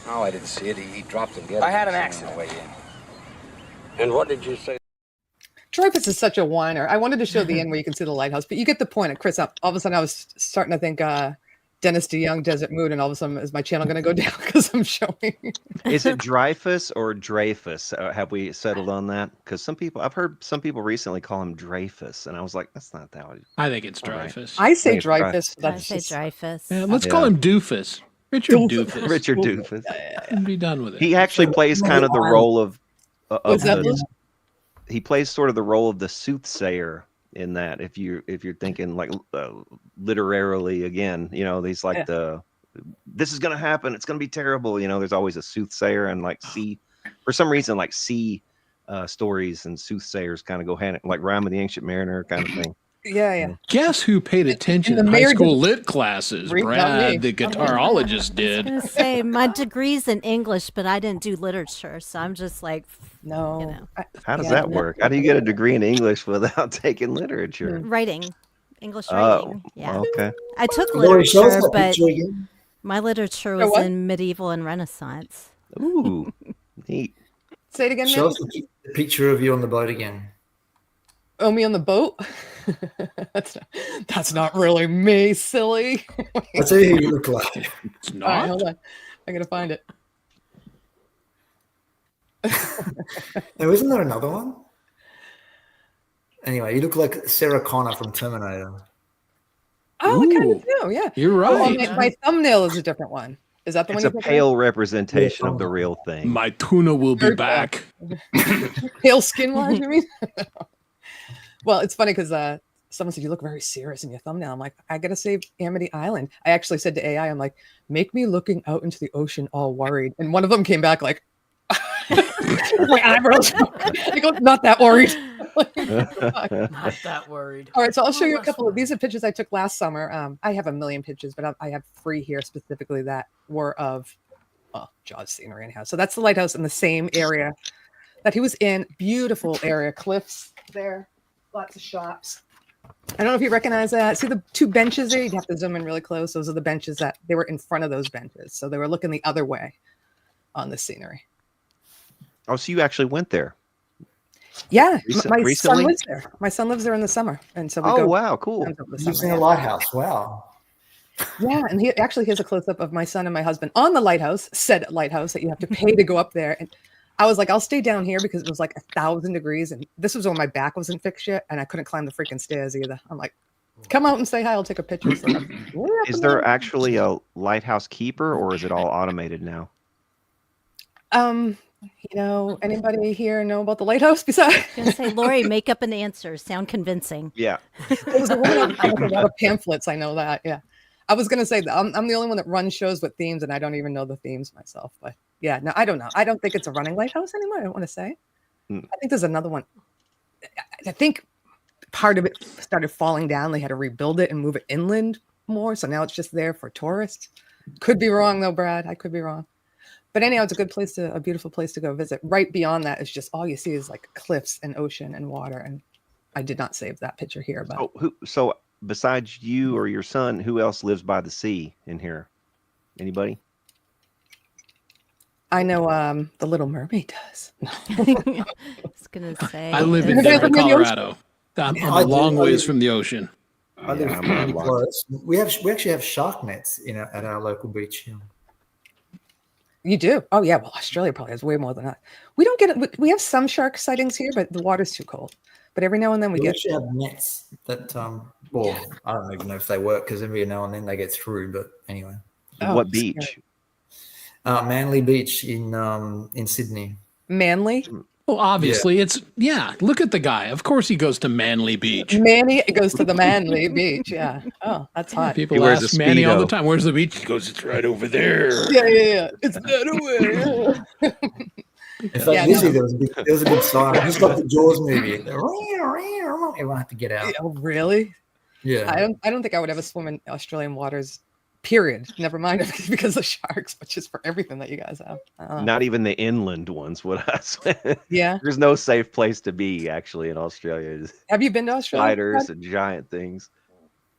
No, I didn't see it. He dropped it. I had an accident. Way in. And what did you say? Dreyfus is such a whiner. I wanted to show the end where you can see the lighthouse, but you get the point. Chris, all of a sudden I was starting to think Dennis DeYoung, Desert Moon, and all of a sudden is my channel going to go down because I'm showing? Is it Dreyfus or Dreyfus? Have we settled on that? Because I've heard some people recently call him Dreyfus, and I was like, that's not that one. I think it's Dreyfus. I say Dreyfus. I say Dreyfus. Yeah, let's call him Doofus. Richard Doofus. Richard Doofus. And be done with it. He actually plays kind of the role of he plays sort of the role of the soothsayer in that. If you're thinking like literarily again, he's like this is gonna happen. It's gonna be terrible. There's always a soothsayer, and like for some reason sea stories and soothsayers kind of go hand like Ram of the Ancient Mariner kind of thing. Yeah. Guess who paid attention in high school lit classes? Brad, the guitarologist, did. I was gonna say my degree's in English, but I didn't do literature, so I'm just like, no. How does that work? How do you get a degree in English without taking literature? Writing, English writing. Yeah. Okay. I took Laurie, show us literature, that but picture again. my literature was in medieval and Renaissance. Ooh, neat. Say it again, Show man. us the picture of you on the boat again. Oh, me on the boat? That's not really me, silly. I'll tell you who you look like. It's All right, not. hold on. I gotta find it. Now, isn't there another one? Anyway, you look like Sarah Connor from Terminator. Oh, I kind of do, yeah. You're right. My thumbnail is a different one. Is that the It's one? a pale representation of the real thing. My tuna will be back. Pale skin wise, you mean? Well, it's funny because someone said you look very serious in your thumbnail. I'm like, I gotta save Amity Island. I actually said to AI, I'm like, make me looking out into the ocean all worried. And one of them came back like, my eyebrows. I go, not that worried. Not that worried. All right, so I'll show you a couple of these are pictures I took last summer. I have a million pictures, but I have 3 here specifically that were of Jaws scenery anyhow. So that's the lighthouse in the same area that he was in. Beautiful area, cliffs there, lots of shops. I don't know if you recognize that. See the 2 benches there? You'd have to zoom in really close. Those are the benches that they were in front of those benches. So they were looking the other way on the scenery. Oh, so you actually went there? Yeah, my recently? son lives there. My son lives there in the summer, and so we go. Oh, wow, cool. You've seen a lighthouse. Wow. Yeah, and he actually has a close up of my son and my husband on the lighthouse, said lighthouse that you have to pay to go up there. And I was like, I'll stay down here because it was like 1,000 degrees, and this was when my back wasn't fixed yet, and I couldn't climb the freaking stairs either. I'm like, come out and say hi. I'll take a picture. So Is there actually a lighthouse keeper, or is it all automated now? Anybody here know about the lighthouse besides? I was gonna say, Laurie, make up an answer. Sound convincing. Yeah. There was a woman with a lot of pamphlets. I know that. Yeah. I was going to say that I'm the only one that runs shows with themes, and I don't even know the themes myself. But yeah, no, I don't know. I don't think it's a running lighthouse anymore. I don't want to say. I think there's another one. I think part of it started falling down. They had to rebuild it and move it inland more. So now it's just there for tourists. Could be wrong though, Brad. I could be wrong. But anyhow, it's a beautiful place to go visit. Right beyond that is just all you see is like cliffs and ocean and water. And I did not save that picture here, but So besides you or your son, who else lives by the sea in here? Anybody? I know the Little Mermaid does. I was gonna say. I live in Denver, Colorado. I'm a long ways from the ocean. I live pretty close. We actually have shark nets at our local beach here. You do? Oh yeah. Well, Australia probably has way more than that. We don't get it. We have some shark sightings here, but the water's too cold. But every now and then we We get. actually have nets that Well, I don't even know if they work because every now and then they get through. But anyway, What beach? Manly Beach in Sydney. Manly. Well, obviously, look at the guy. Of course he goes to Manly Beach. Manny goes to the Manly Beach. Yeah. Oh, that's hot. People ask Manny all the time, where's the beach? He goes, it's right over there. Yeah. It's that away. In fact, this year there was a big siren, just like the Jaws movie. Everyone had to get out. Oh, really? Yeah. I don't think I would ever swim in Australian waters. Period. Never mind because of sharks, but just for everything that you guys have. Not even the inland ones would I swim. Yeah. There's no safe place to be actually in Australia. Have you been to Australia? Spiders and giant things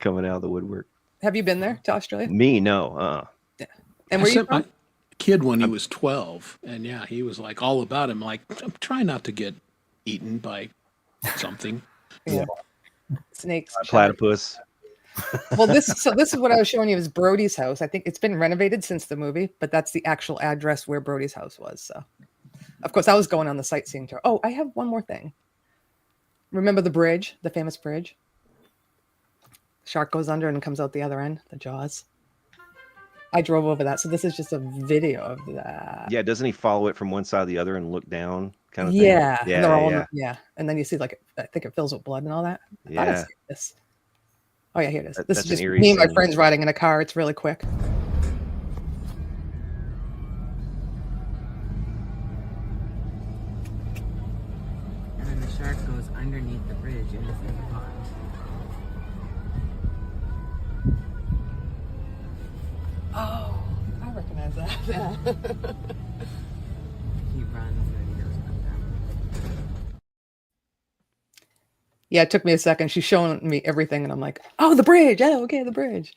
coming out of the woodwork. Have you been there to Australia? Me, no. Yeah. And where you from? My kid when he was 12, and he was like all about him. Like, I'm trying not to get eaten by something. Yeah. Snakes. Platypus. Well, this is what I was showing you is Brody's house. I think it's been renovated since the movie, but that's the actual address where Brody's house was. So, of course, I was going on the sightseeing tour. Oh, I have one more thing. Remember the bridge, the famous bridge? Shark goes under and comes out the other end, the jaws. I drove over that, so this is just a video of that. Yeah, doesn't he follow it from one side to the other and look down, kind of thing? Yeah, Yeah. And then you see, like, I think it fills with blood and all that. I Yeah. thought I seen this. Oh yeah, here it is. This is That's just an eerie me and my scene. friends riding in a car. It's really quick. And then the shark goes underneath the bridge into the pond. Oh, I recognize that. Yeah. He runs and he goes back down. Yeah, it took me a second. She's showing me everything, and I'm like, "Oh, the bridge! Oh, okay, the bridge."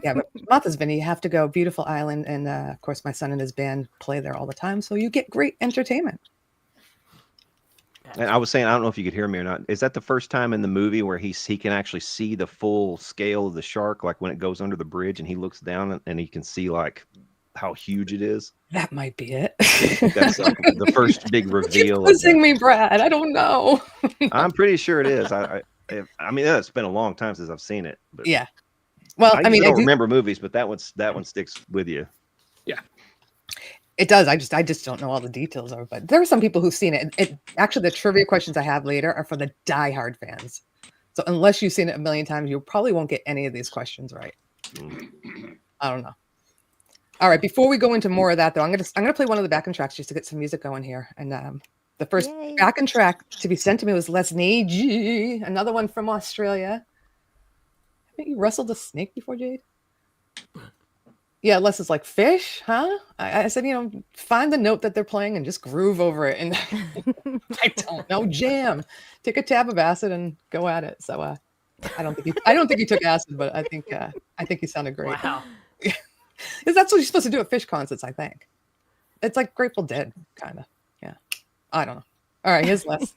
Yeah, but Martha's Vineyard, you have to go. Beautiful island, and of course, my son and his band play there all the time, so you get great entertainment. And I was saying, I don't know if you could hear me or not. Is that the first time in the movie where he can actually see the full scale of the shark, like when it goes under the bridge and he looks down and he can see like how huge it is? That might be it. That's like the first big reveal. Keep quizzing me, Brad. I don't know. I'm pretty sure it is. I mean, it's been a long time since I've seen it. But Yeah. Well, I mean, don't remember movies, but that one sticks with you. Yeah. It does. I just don't know all the details of it. But there are some people who've seen it. Actually, the trivia questions I have later are for the diehard fans. So unless you've seen it a million times, you probably won't get any of these questions right. I don't know. All right. Before we go into more of that, though, I'm gonna play one of the backing tracks just to get some music going here. And the first backing track to be sent to me was Les Nagy, another one from Australia. Haven't you wrestled a snake before, Jade? Yeah, Les is like, fish, huh? I said, find the note that they're playing and just groove over it. And I don't know, jam. Take a tab of acid and go at it. So I don't think he took acid, but I think he sounded great. Wow. Because that's what you're supposed to do at fish concerts, I think. It's like Grateful Dead, kind of. Yeah. I don't know. All right, here's Les.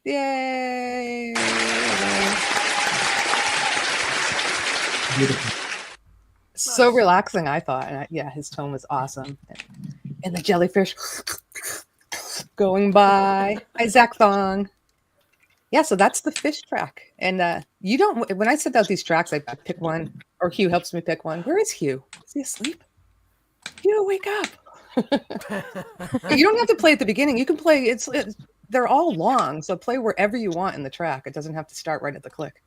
Yay! so relaxing, I thought. And yeah, his tone was awesome. And the jellyfish going by. Hi, Zach Thong. Yeah, so that's the fish track. And you don't, when I send out these tracks, I pick one, or Hugh helps me pick one. Where is Hugh? Is he asleep? Hugh, wake up. You don't have to play at the beginning. You can play, they're all long, so play wherever you want in the track. It doesn't have to start right at the click.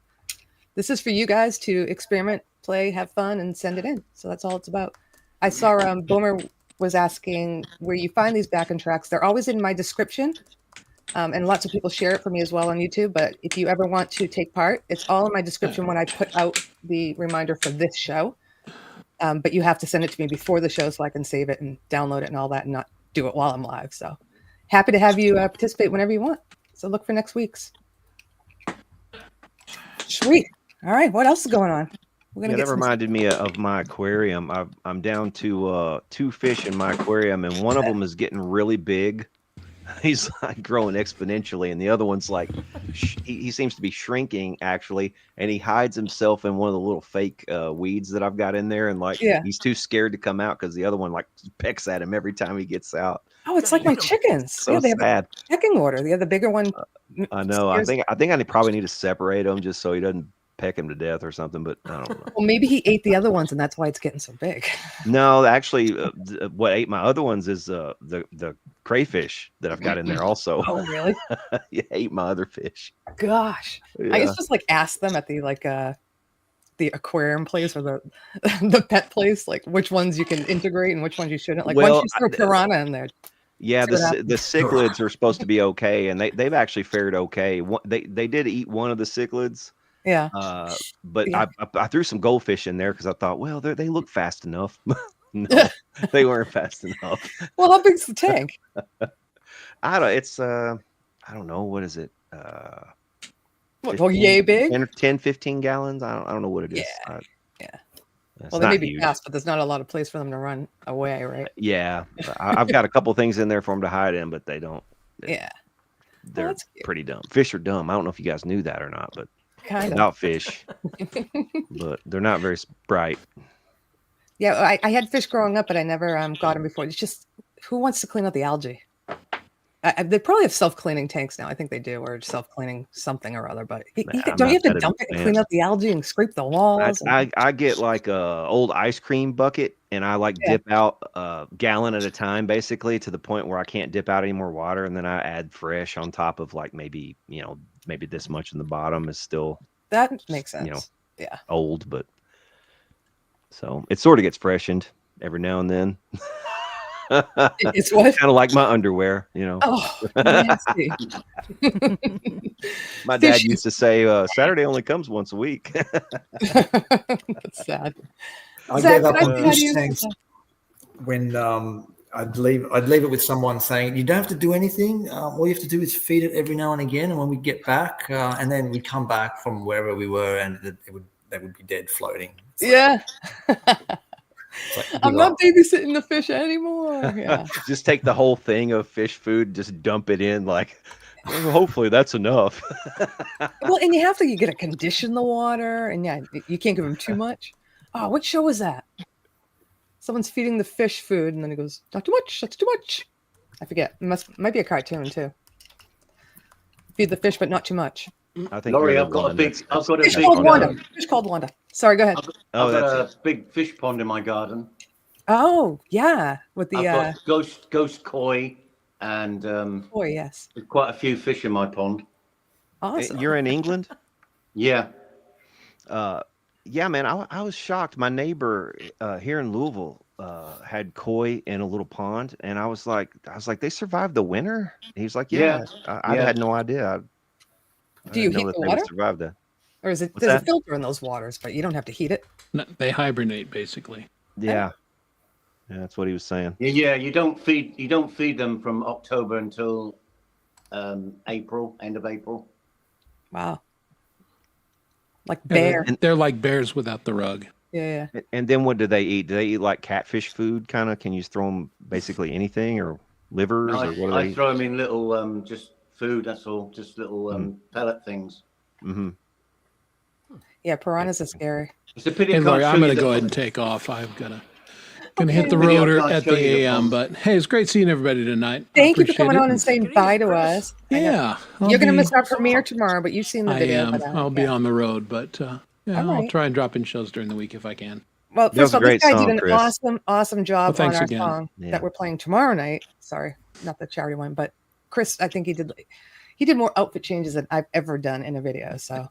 This is for you guys to experiment, play, have fun, and send it in. So that's all it's about. I saw Boomer was asking where you find these back-end tracks. They're always in my description, and lots of people share it for me as well on YouTube. But if you ever want to take part, it's all in my description when I put out the reminder for this show. But you have to send it to me before the show so I can save it and download it and all that and not do it while I'm live. So happy to have you participate whenever you want. So look for next week's. Sweet. All right. What else is going on? We're gonna that reminded me of my aquarium. I'm down to 2 fish in my aquarium, and one of them is getting really big. He's like growing exponentially, and the other one's like he seems to be shrinking actually, and he hides himself in one of the little fake weeds that I've got in there, and he's too scared to come out because the other one like pecks at him every time he gets out. Oh, it's like my chickens. So they sad. have a pecking order. The bigger one. I know. I think I probably need to separate him just so he doesn't peck him to death or something, but I don't know. Well, maybe he ate the other ones and that's why it's getting so big. No, actually, what ate my other ones is the crayfish that I've got in there also. Oh, really? Yeah, ate my other fish. Gosh. Yeah. I used to just ask them at the aquarium place or the pet place, which ones you can integrate and which ones you shouldn't. Once you throw piranha in there. Yeah, the cichlids are supposed to be okay, and they've actually fared okay. They did eat one of the cichlids. Yeah. But yeah. I threw some goldfish in there because I thought, well, they look fast enough. No, they weren't fast enough. Well, how big's the tank? I don't know. What is it? 15, yay big? 10, 15 gallons. I don't know what it is. Yeah. Well, they may be fast, but there's not a lot of place for them to run away, right? Yeah. I've got a couple things in there for them to hide in, but they don't. They're pretty dumb. Fish are dumb. I don't know if you guys knew that or not, but about fish. But they're not very bright. Yeah, I had fish growing up, but I never got them before. It's just, who wants to clean out the algae? They probably have self-cleaning tanks now. I think they do, or self-cleaning something or other. But don't you have to dump it and clean out the algae and scrape the walls? I get like a old ice cream bucket, and I dip out a gallon at a time, basically, to the point where I can't dip out any more water, and then I add fresh on top of maybe this much in the bottom is still that makes sense. Old, but so it sort of gets freshened every now and then. It's what? Kind of like my underwear, Oh, nasty. My dad used to say, Saturday only comes once a week. That's sad. I gave up on fish tanks when I'd leave it with someone saying, you don't have to do anything. All you have to do is feed it every now and again. And when we get back, and then we'd come back from wherever we were, and they would be dead floating. I'm not babysitting the fish anymore. Yeah. Just take the whole thing of fish food, just dump it in. Hopefully that's enough. Well, and you got to condition the water, and you can't give them too much. Oh, what show was that? Someone's feeding the fish food, and then it goes, not too much. That's too much. I forget. Might be a cartoon too. Feed the fish, but not too much. I think Laurie, I've got a big. Fish called Wanda. Fish called Wanda. Sorry, go ahead. I've got a big fish pond in my garden. Oh yeah, with the I've got ghost koi and koi. Yes, quite a few fish in my pond. Awesome. You're in England? Yeah. Yeah, man. I was shocked. My neighbor here in Louisville had koi in a little pond, and I was like, they survived the winter. He's like, yeah. I had no idea. Do you heat the water? Survive that. Or is it? There's a filter in those waters, but you don't have to heat it. No, they hibernate basically. Yeah, that's what he was saying. Yeah. You don't feed them from October until April, end of April. Wow. Like bear. And they're like bears without the rug. Yeah. And then what do they eat? Do they eat like catfish food? Kind of? Can you just throw them basically anything or livers or what do they eat? I throw them in little just food. That's all. Just little pellet things. Mm-hmm. Yeah, piranhas are scary. It's a pity. Hey, I Laurie, can't I'm show going you to go the- ahead and take off. I'm gonna hit the Video road can't at show the you the AM. phone. But hey, it's great seeing everybody tonight. I Thank you for appreciate coming it. on and saying bye to us. I know Yeah, you're going to miss our premiere tomorrow, but you've seen the I video. am. But, I'll be on the road, but yeah, All I'll right. try and drop in shows during the week if I can. Well, That first was of a all, this great guy song, did an Chris. awesome job Well, thanks on our again. song Yeah. that we're playing tomorrow night. Sorry, not the charity one, but Chris, I think he did more outfit changes than I've ever done in a video. So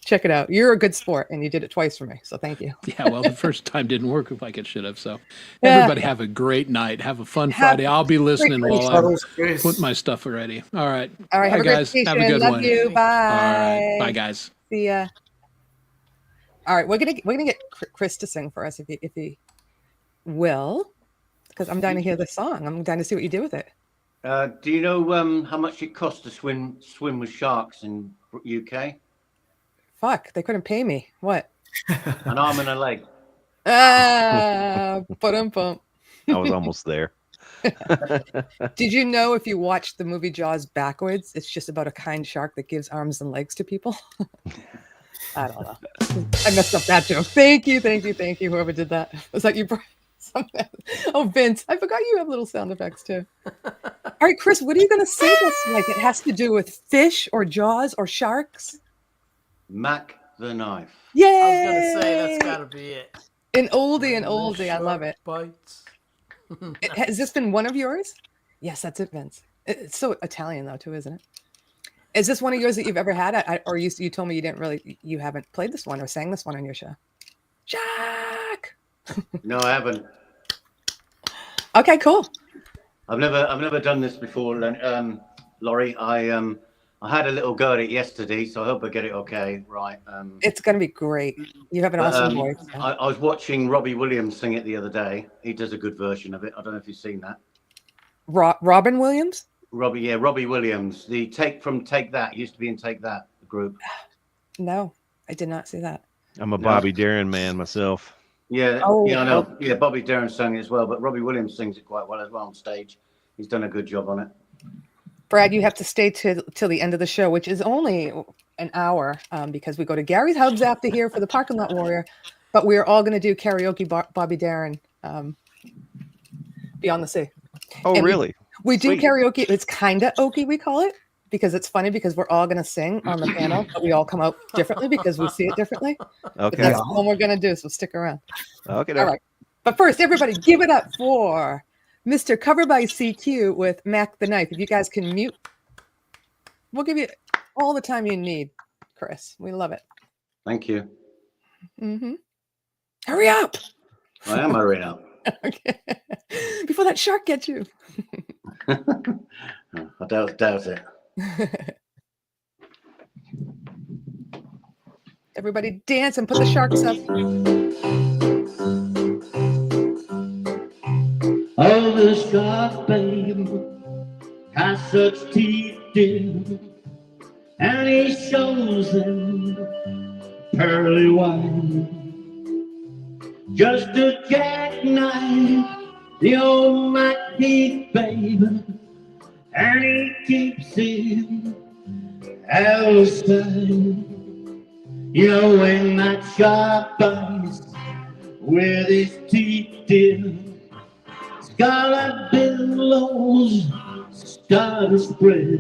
check it out. You're a good sport, and you did it twice for me. So thank you. Yeah, well, the first time didn't work like it should have. So Yeah. everybody have a great night. Have a fun Friday. I'll be listening great while I'm Shuttles, Chris. putting my stuff ready. All right. All right, have Bye, a great guys. vacation. Have a good Love one. you. Bye. All right. Bye, guys. See ya. All right, we're gonna get Chris to sing for us if he will, because I'm dying to hear the song. I'm dying to see what you do with it. Do you know how much it costs to swim with sharks in UK? Fuck, they couldn't pay me. What? An arm and a leg. Ah, bum. I was almost there. Did you know if you watch the movie Jaws backwards, it's just about a kind shark that gives arms and legs to people? I don't know. I messed up that joke. Thank you, whoever did that. Was that you? Oh, Vince, I forgot you have little sound effects too. All right, Chris, what are you going to say this like? It has to do with fish or Jaws or sharks? Mac the knife. Yay! I was gonna say that's gotta be it. An oldie. I love it. Bites. Has this been one of yours? Yes, that's it, Vince. It's so Italian though, too, isn't it? Is this one of yours that you've ever had? Or you told me you haven't played this one or sang this one on your show? Jack. No, I haven't. Okay, cool. I've never done this before, Laurie. I had a little go at it yesterday, so I hope I get it okay. Right. It's going to be great. You have an awesome voice. So. I was watching Robbie Williams sing it the other day. He does a good version of it. I don't know if you've seen that. Robin Williams? Robbie Williams. The Take That used to be in Take That group. No, I did not see that. I'm a Bobby Darin man myself. Yeah, Oh, yeah, I know. Yeah, Bobby Darin sang it as well, but Robbie Williams sings it quite well as well on stage. He's done a good job on it. Brad, you have to stay till the end of the show, which is only an hour, because we go to Gary's Hubs after here for the Parking Lot Warrior, but we're all going to do karaoke Bobby Darin, Beyond the Sea. Oh, And really? We do Sweet. karaoke. It's kind of okie, we call it, because it's funny because we're all going to sing on the panel, but we all come out differently because we see it differently. But Okay. that's what we're going to do, so stick around. Okay. All right. But first, everybody give it up for Mr. Cover by CQ with Mac the Knife. If you guys can mute, we'll give you all the time you need, Chris. We love it. Thank you. Mm-hmm. Hurry up. I am hurrying up. Okay. Before that shark gets you. I doubt it. Everybody dance and put the sharks up. Oh, the shark, babe, has such teeth, dear, and he shows them pearly white. Just a jackknife, the old Mackie, babe, and he keeps it outside. You know when that shark bites with his teeth, dear, scarlet billows start to spread,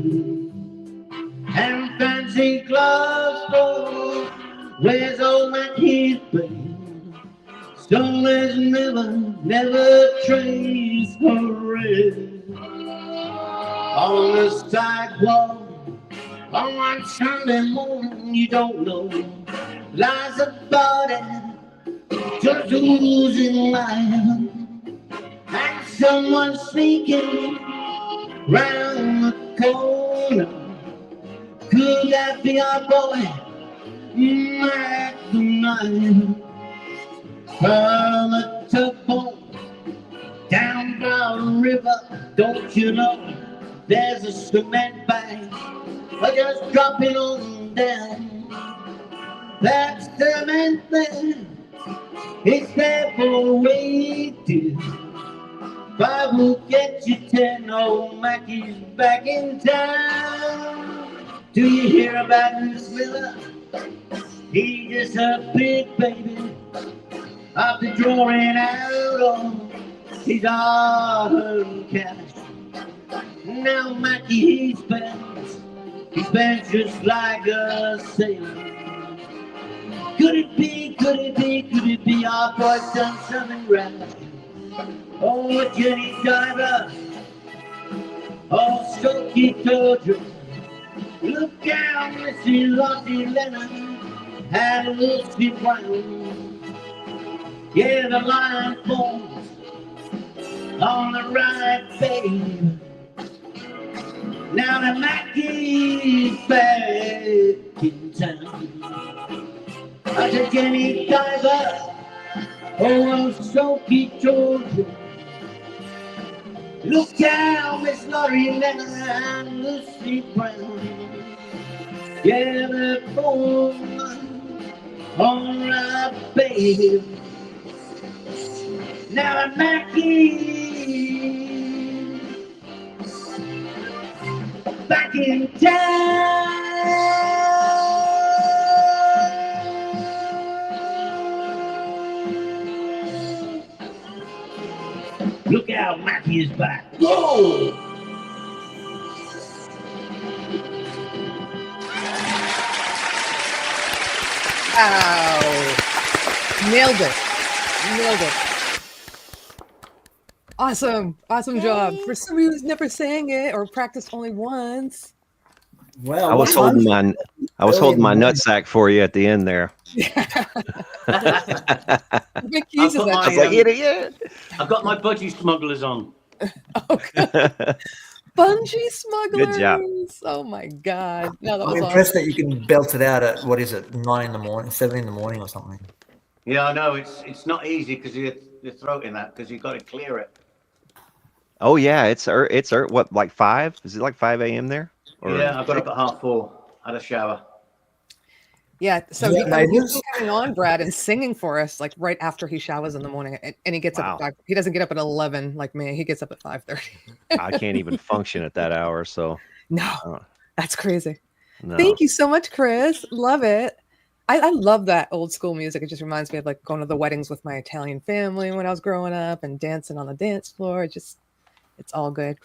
and fancy gloves for where's old Mackie, babe. So there's never trace for red. On the sidewalk on one Sunday morning, you don't know, lies a body just oozing life, and someone sneaking round the corner. Could that be our boy, Mac the Knife? From a tugboat down by the river, don't you know there's a cement bank just dropping on down. That cement there, it's there for waiting. Five will get you 10, old Mackie's back in town. Do you hear about this river? He's just a big baby after drawing out on his hard-earned cash. Now Mackie, he spends just like a sailor. Could it be, could it be, could it be our boy's done something rash? Oh, Jenny Diver, oh, Sharky told you. Look down, Missy Lottie Lennon and Lucy Brown. Yeah, the line forms on the right, babe. Now the Mackie's back in town. I said, Jenny Diver, oh, Sharky told you. Look down, Miss Laurie Lennon and Lucy Brown. Yeah, the phone, alright, baby. Now I'm back in town. Look out, Mackie is back. Whoa! Wow. Nailed it. Nailed it. Awesome. Awesome job. For somebody who's never sang it or practiced only once. Well, I was holding my nutsack for you at the end there. I've got my budgie smugglers on. Bungee smugglers. Good job. Oh my God. No, that I'm was impressed awesome. that you can belt it out at, what is it, 9 in the morning, 7 in the morning or something. Yeah, I know. It's not easy because your throat in that, because you've got to clear it. Oh yeah, it's what, like 5? Is it like 5 a.m. there? Or Yeah, I got up at 4:30. Had a shower. Yeah, so Yeah, he's neighbors? still coming on, Brad, and singing for us like right after he showers in the morning, and he gets up at 5. He doesn't get up at 11 like me. He gets up at 5:30. I can't even function at that hour. So No, that's crazy. no. Thank you so much, Chris. Love it. I love that old school music. It just reminds me of like going to the weddings with my Italian family when I was growing up and dancing on the dance floor. It's all good.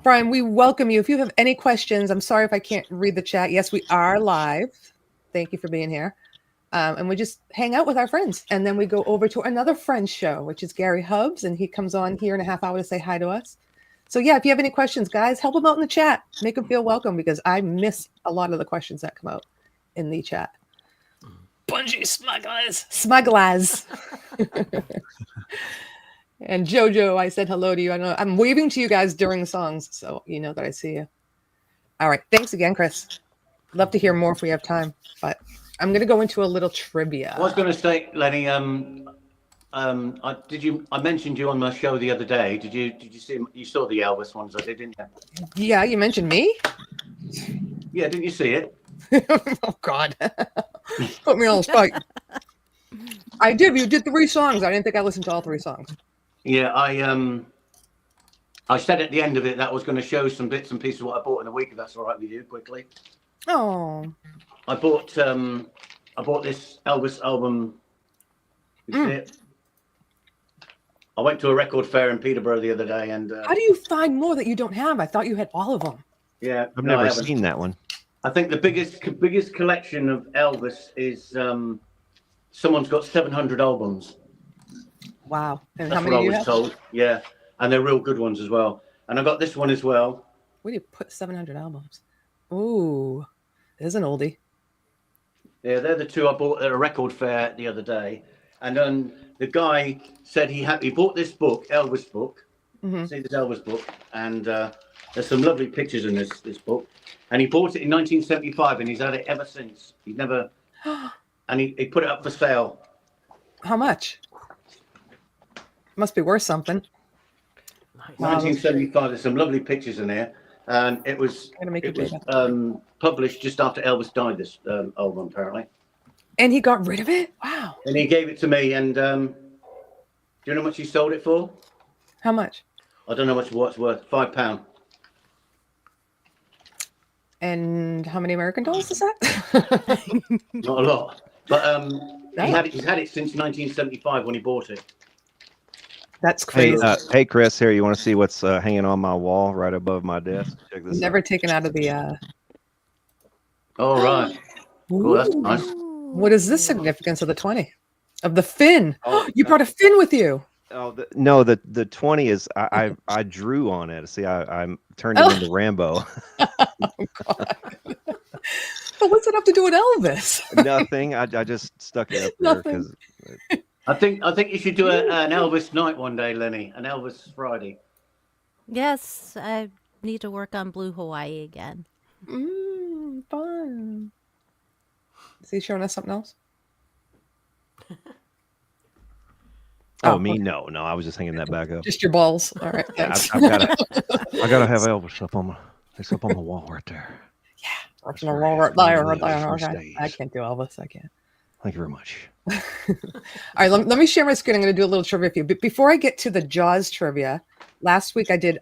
Brian, we welcome you. If you have any questions, I'm sorry if I can't read the chat. Yes, we are live. Thank you for being here. And we just hang out with our friends. And then we go over to another friend's show, which is Gary Hubbs. And he comes on here in a half hour to say hi to us. So yeah, if you have any questions, guys, help him out in the chat. Make him feel welcome because I miss a lot of the questions that come out in the chat. Bungee smugglers. Smugglers. And Jojo, I said hello to you. I know I'm waving to you guys during the songs, so you know that I see you. All right. Thanks again, Chris. Love to hear more if we have time, but I'm going to go into a little trivia. I was going to say, Lenny, I mentioned you on my show the other day. Did you see? You saw the Elvis ones I did, didn't you? Yeah, you mentioned me. Yeah, didn't you see it? Oh God, put me on the spot. I did. You did 3 songs. I didn't think I listened to all 3 songs. Yeah, I said at the end of it that I was going to show some bits and pieces of what I bought in a week. If that's all right with you, quickly. Oh. I bought this Elvis album. You see it? I went to a record fair in Peterborough the other day, and How do you find more that you don't have? I thought you had all of them. yeah, I've no, I never haven't. seen that one. I think the biggest collection of Elvis is someone's got 700 albums. Wow. And That's how what many I do you was have? told. Yeah, and they're real good ones as well. And I got this one as well. Where do you put 700 albums? Ooh, there's an oldie. Yeah, they're the 2 I bought at a record fair the other day. And then the guy said he bought this book, Elvis book. Mm-hmm. See this Elvis book, and there's some lovely pictures in this book. And he bought it in 1975, and he's had it ever since. He's never, and he put it up for sale. How much? Must be worth something. 1975. There's some lovely pictures in there, and it was published just after Elvis died. This album apparently. And he got rid of it? Wow. And he gave it to me, and do you know how much he sold it for? How much? I don't know what it's worth. £5. And how many American dollars is that? Not a lot. But he's had it since 1975 when he bought it. That's crazy. Hey, Chris, here, you want to see what's hanging on my wall right above my desk? Check this Never out. taken out of the. Oh, right. Oh, that's nice. What is the significance of the 20? Of the fin? Oh, You brought a fin with you. Oh no, the 20 is I drew on it. See, I turned him into Rambo. Oh God! But what's it have to do with Elvis? Nothing. I just stuck it up there because. I think you should do an Elvis night one day, Lenny. An Elvis Friday. Yes, I need to work on Blue Hawaii again. Fun. Is he showing us something else? Oh, me? Okay. No. I was just hanging that back up. Just your balls. All right. Yeah, I gotta have Elvis up on the wall right there. Yeah, on the wall right there. Okay. I can't do Elvis. I can't. Thank you very much. All right, let me share my screen. I'm going to do a little trivia for you. But before I get to the Jaws trivia, last week I did.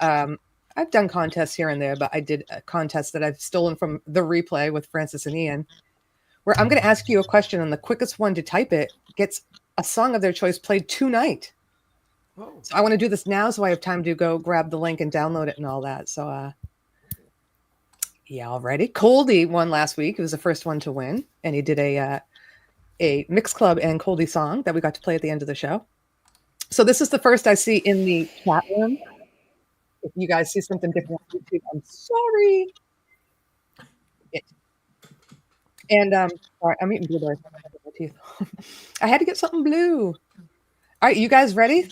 I've done contests here and there, but I did a contest that I've stolen from the replay with Francis and Ian, where I'm going to ask you a question, and the quickest one to type it gets a song of their choice played tonight. Whoa. So I want to do this now, so I have time to go grab the link and download it and all that. So, yeah, already. Coldy won last week. He was the first one to win, and he did a Mix Club and Coldy song that we got to play at the end of the show. So this is the first I see in the chat room. If you guys see something different on YouTube, I'm sorry. And sorry, I'm eating blueberries. My teeth. I had to get something blue. All right, you guys ready?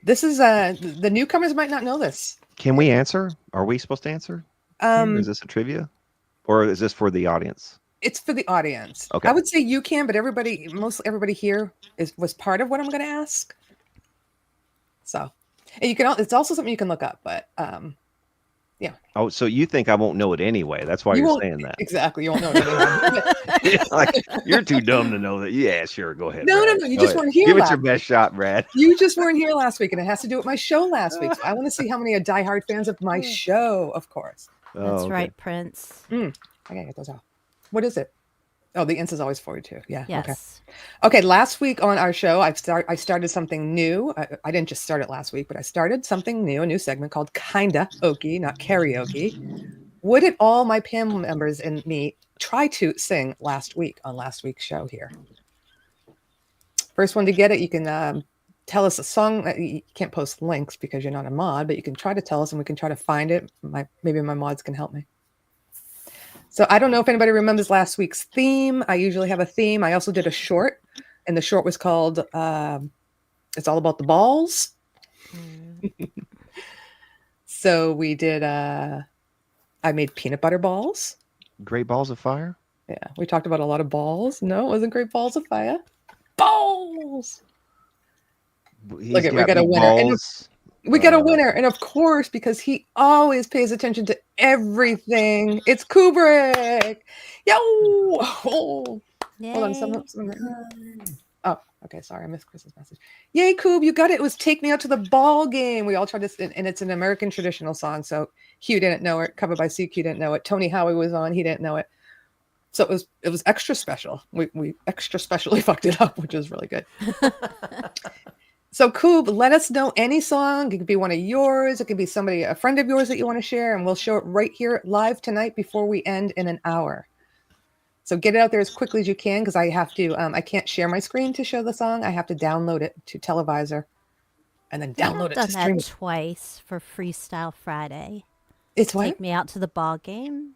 This is the newcomers might not know this. Can we answer? Are we supposed to answer? Is this a trivia, or is this for the audience? It's for the audience. Okay. I would say you can, but most everybody here was part of what I'm going to ask. So, and you can. It's also something you can look up, but yeah. Oh, so you think I won't know it anyway? That's why you're saying that. Exactly. You won't know it anyway. Like, you're too dumb to know that. Yeah, sure. Go ahead. No, Brad. no. You just weren't here. Give it your best shot, Brad. You just weren't here last week, and it has to do with my show last week. So I want to see how many are diehard fans of my show, of course. That's right, Prince. I gotta get those out. What is it? Oh, the ins is always 42. Yeah. Yes. Okay. Last week on our show, I started something new. I didn't just start it last week, but I started something new, a new segment called Kinda Okie, not karaoke. What did all my panel members and me try to sing last week on last week's show here? First one to get it, you can tell us a song. You can't post links because you're not a mod, but you can try to tell us and we can try to find it. Maybe my mods can help me. So I don't know if anybody remembers last week's theme. I usually have a theme. I also did a short, and the short was called It's All About the Balls. So we did, I made peanut butter balls. Great balls of fire? Yeah, we talked about a lot of balls. No, it wasn't great balls of fire. Balls! Look at, we got a winner. We got a winner, and of course, because he always pays attention to everything, it's Kubrick. Yo! Oh. Hold on, someone. Oh, okay. Sorry, I missed Chris's message. Yay, Koob, you got it. It was "Take Me Out to the Ball Game." We all tried this, and it's an American traditional song. So Hugh didn't know it. Covered by CQ didn't know it. Tony Howie was on. He didn't know it. So it was extra special. We extra specially fucked it up, which is really good. So, Koob, let us know any song. It could be one of yours. It could be a friend of yours that you want to share, and we'll show it right here live tonight before we end in an hour. So get it out there as quickly as you can, because I have to. I can't share my screen to show the song. I have to download it to Televisor, and then download it to stream. I've done that twice for Freestyle Friday. It's what? Take Me Out to the Ball Game.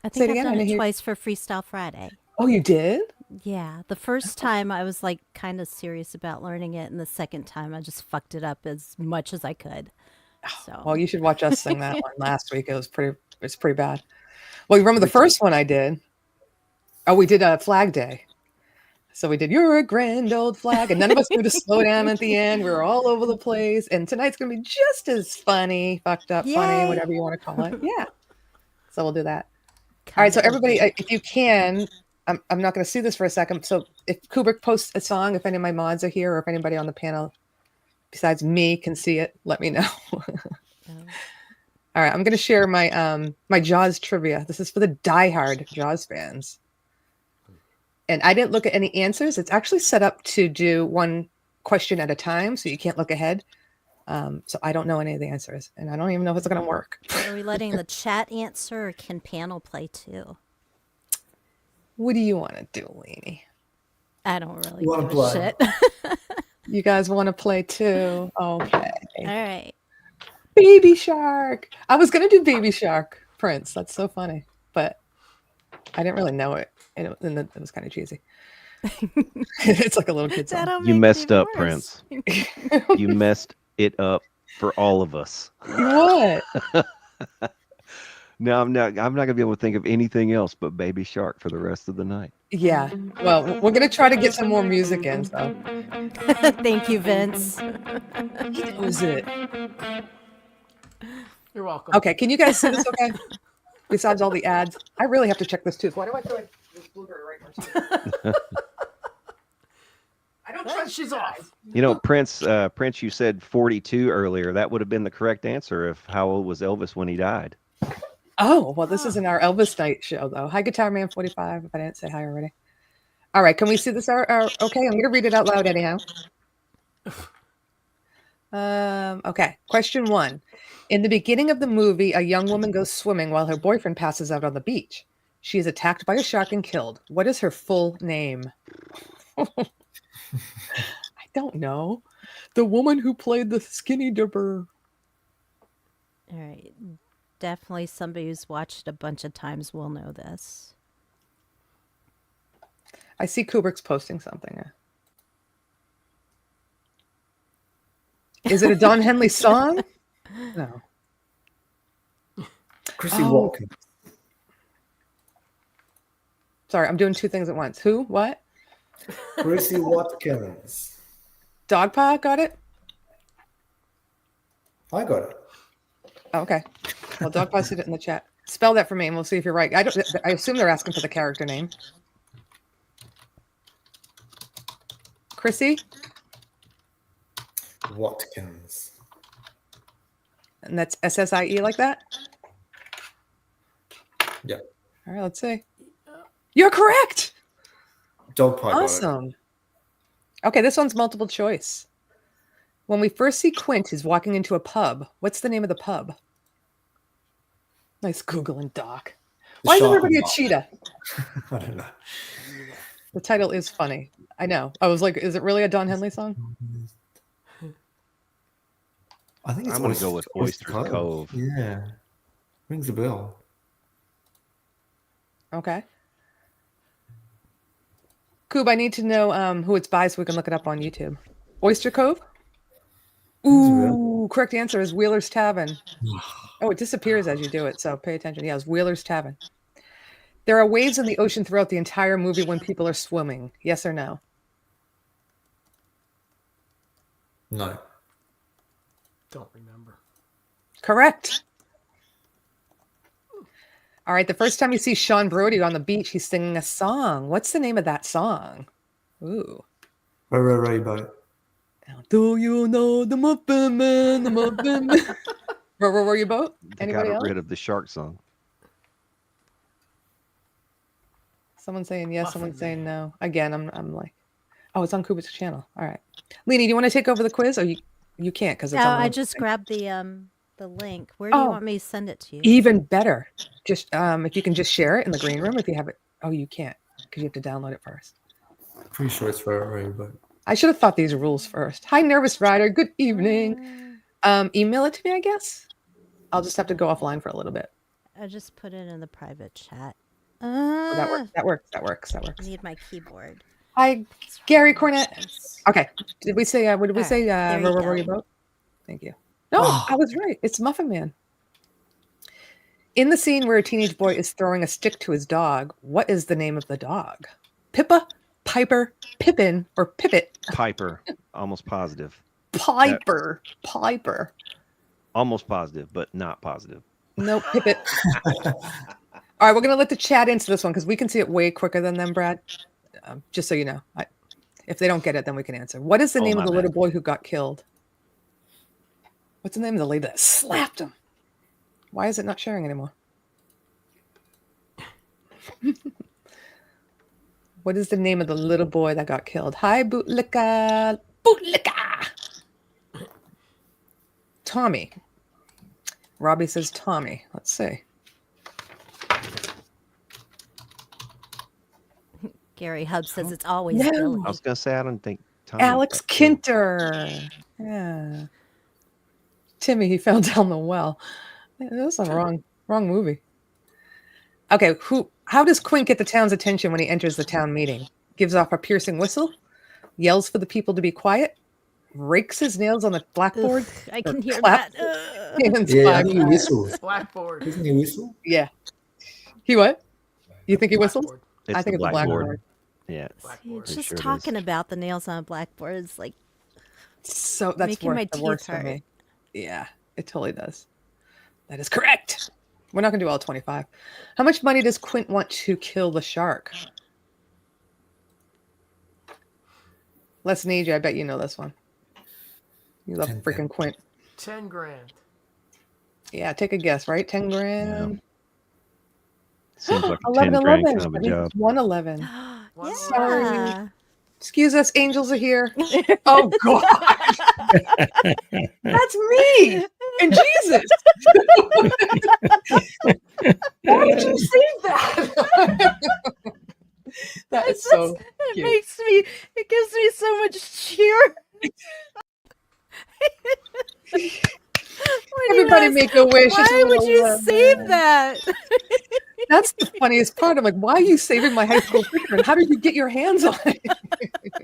I think I've done it twice for Freestyle Friday. Oh, you did? Yeah, the first time I was like kind of serious about learning it, and the second time I just fucked it up as much as I could. So, well, you should watch us sing that one last week. It's pretty bad. Well, you remember the first one I did? Oh, we did a Flag Day. So we did "You're a Grand Old Flag," and none of us knew to slow down at the end. We were all over the place, and tonight's gonna be just as funny, fucked up, funny, whatever you want to call it. Yeah. So we'll do that. All right. So everybody, if you can. I'm not going to see this for a second. So if Kubrick posts a song, if any of my mods are here, or if anybody on the panel besides me can see it, let me know. All right, I'm going to share my my Jaws trivia. This is for the diehard Jaws fans. And I didn't look at any answers. It's actually set up to do one question at a time, so you can't look ahead. So I don't know any of the answers, and I don't even know if it's going to work. Are we letting the chat answer, or can panel play too? What do you want to do, Lainey? I don't really You give a wanna shit. You guys want to play too? Okay. All right. Baby Shark. I was going to do Baby Shark, Prince. That's so funny, but I didn't really know it, and it was kind of cheesy. It's like a little kid song. You messed up, Prince. You messed it up for all of us. What? No, I'm not gonna be able to think of anything else but Baby Shark for the rest of the night. Yeah. Well, we're going to try to get some more music in, so. Thank you, Vince. He knows it. You're welcome. Okay, can you guys see this okay? Besides all the ads. I really have to check this tooth. Why do I feel like this blueberry right now? I don't trust she's off. You know, Prince, you said 42 earlier. That would have been the correct answer if how old was Elvis when he died. Oh, well, this isn't our Elvis night show, though. Hi, Guitar Man 45, if I didn't say hi already. All right, can we see this? Okay, I'm going to read it out loud anyhow. Okay, question 1. In the beginning of the movie, a young woman goes swimming while her boyfriend passes out on the beach. She is attacked by a shark and killed. What is her full name? I don't know. The woman who played the skinny dipper. All right. Definitely somebody who's watched a bunch of times will know this. I see Kubrick's posting something. Is it a Don Henley song? No. Chrissy Watkins. Sorry, I'm doing two things at once. Who? What? Chrissy Watkins. Dogpaw got it? I got it. Oh, okay. Well, Dogpaw said it in the chat. Spell that for me, and we'll see if you're right. I assume they're asking for the character name. Chrissy? Watkins. And that's SSIE like that? Yeah. All right, let's see. You're correct. Dog pie. Awesome. Okay, this one's multiple choice. When we first see Quint, he's walking into a pub. What's the name of the pub? Nice Googling, Doc. Why is everybody a cheetah? I don't know. The title is funny. I know. I was like, is it really a Don Henley song? I think it's I'm going to go with Oyster Cove. Yeah. Rings a bell. Okay. Coob, I need to know who it's by so we can look it up on YouTube. Oyster Cove? Ooh, correct answer is Wheeler's Tavern. Oh, it disappears as you do it, so pay attention. Yeah, it's Wheeler's Tavern. There are waves in the ocean throughout the entire movie when people are swimming. Yes or no? No. Don't remember. Correct. All right, the first time you see Sean Brody on the beach, he's singing a song. What's the name of that song? Ooh. Boat. Do you know the Muffin Man, the Muffin Man? Where you boat? They Anybody got else? rid of the shark song. Someone's saying yes, someone's saying no. Again, I'm like, oh, it's on Kubrick's channel. All right. Leni, do you want to take over the quiz? Or you can't because it's No, on I just grabbed the link. Where do you want me to send it to you? Even better. Just if you can just share it in the green room if you have it. Oh, you can't because you have to download it first. Pretty sure it's Ferrari, but I should have thought these rules first. Hi, Nervous Rider. Good evening. Email it to me, I guess. I'll just have to go offline for a little bit. I just put it in the private chat. That works. I need my keyboard. Hi, Gary Cornett. Okay. Did we say, what did we say? There you Where you go. vote? Thank you. No, I was right. It's Muffin Man. In the scene where a teenage boy is throwing a stick to his dog, what is the name of the dog? Pippa, Piper, Pippin, or Pippet? Piper. Almost positive. Piper. Almost positive, but not positive. No, Pippet. All right, we're going to let the chat into this one because we can see it way quicker than them, Brad. Just so you know. If they don't get it, then we can answer. What is the name of the little boy who got killed? What's the name of the lady that slapped him? Why is it not sharing anymore? What is the name of the little boy that got killed? Hi, Bootlicka. Bootlicka. Tommy. Robbie says Tommy. Let's see. Gary Hub says it's always No. Billy. I was gonna say I don't think Tommy Alex got killed. Kinter. Yeah. Timmy, he fell down the well. That's a wrong movie. Okay, how does Quint get the town's attention when he enters the town meeting? Gives off a piercing whistle, yells for the people to be quiet, rakes his nails on the blackboard. Ugh, I can hear claps that. hands Yeah, I five think he times. whistles. Blackboard. Doesn't he whistle? Yeah. He what? You think he whistles? Blackboard. It's I think the it's the blackboard. Yeah. Blackboard. Just sure it talking about the nails on a blackboard is like So that's making my the teeth worst for hurt. me. Yeah, it totally does. That is correct. We're not going to do all 25. How much money does Quint want to kill the shark? Les need you. I bet you know this one. You love 10 freaking Quint. 10 grand. Yeah, take a guess, right? 10 grand. Seems like a 11, 10 grand 11. kind of a That means job. it's 111. Yeah. Sorry. Excuse us, angels are here. Oh, God. That's me and Jesus. Why did you say that? That is so cute. It gives me so much cheer. Everybody make a wish. It's Why would you 111. save that? That's the funniest part. I'm like, why are you saving my high school picture? And how did you get your hands on it?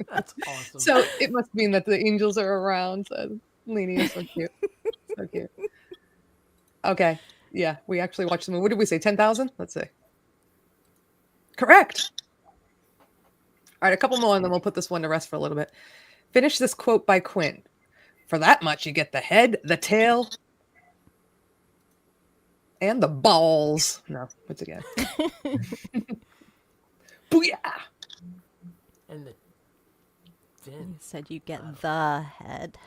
That's awesome. So it must mean that the angels are around. So Leanie is so cute. So cute. Okay. Yeah, we actually watched the movie. What did we say? 10,000? Let's see. Correct. All right, a couple more, and then we'll put this one to rest for a little bit. Finish this quote by Quint. For that much, you get the head, the tail, and the balls. No, once again. Booyah! And the fin. You said you get the head.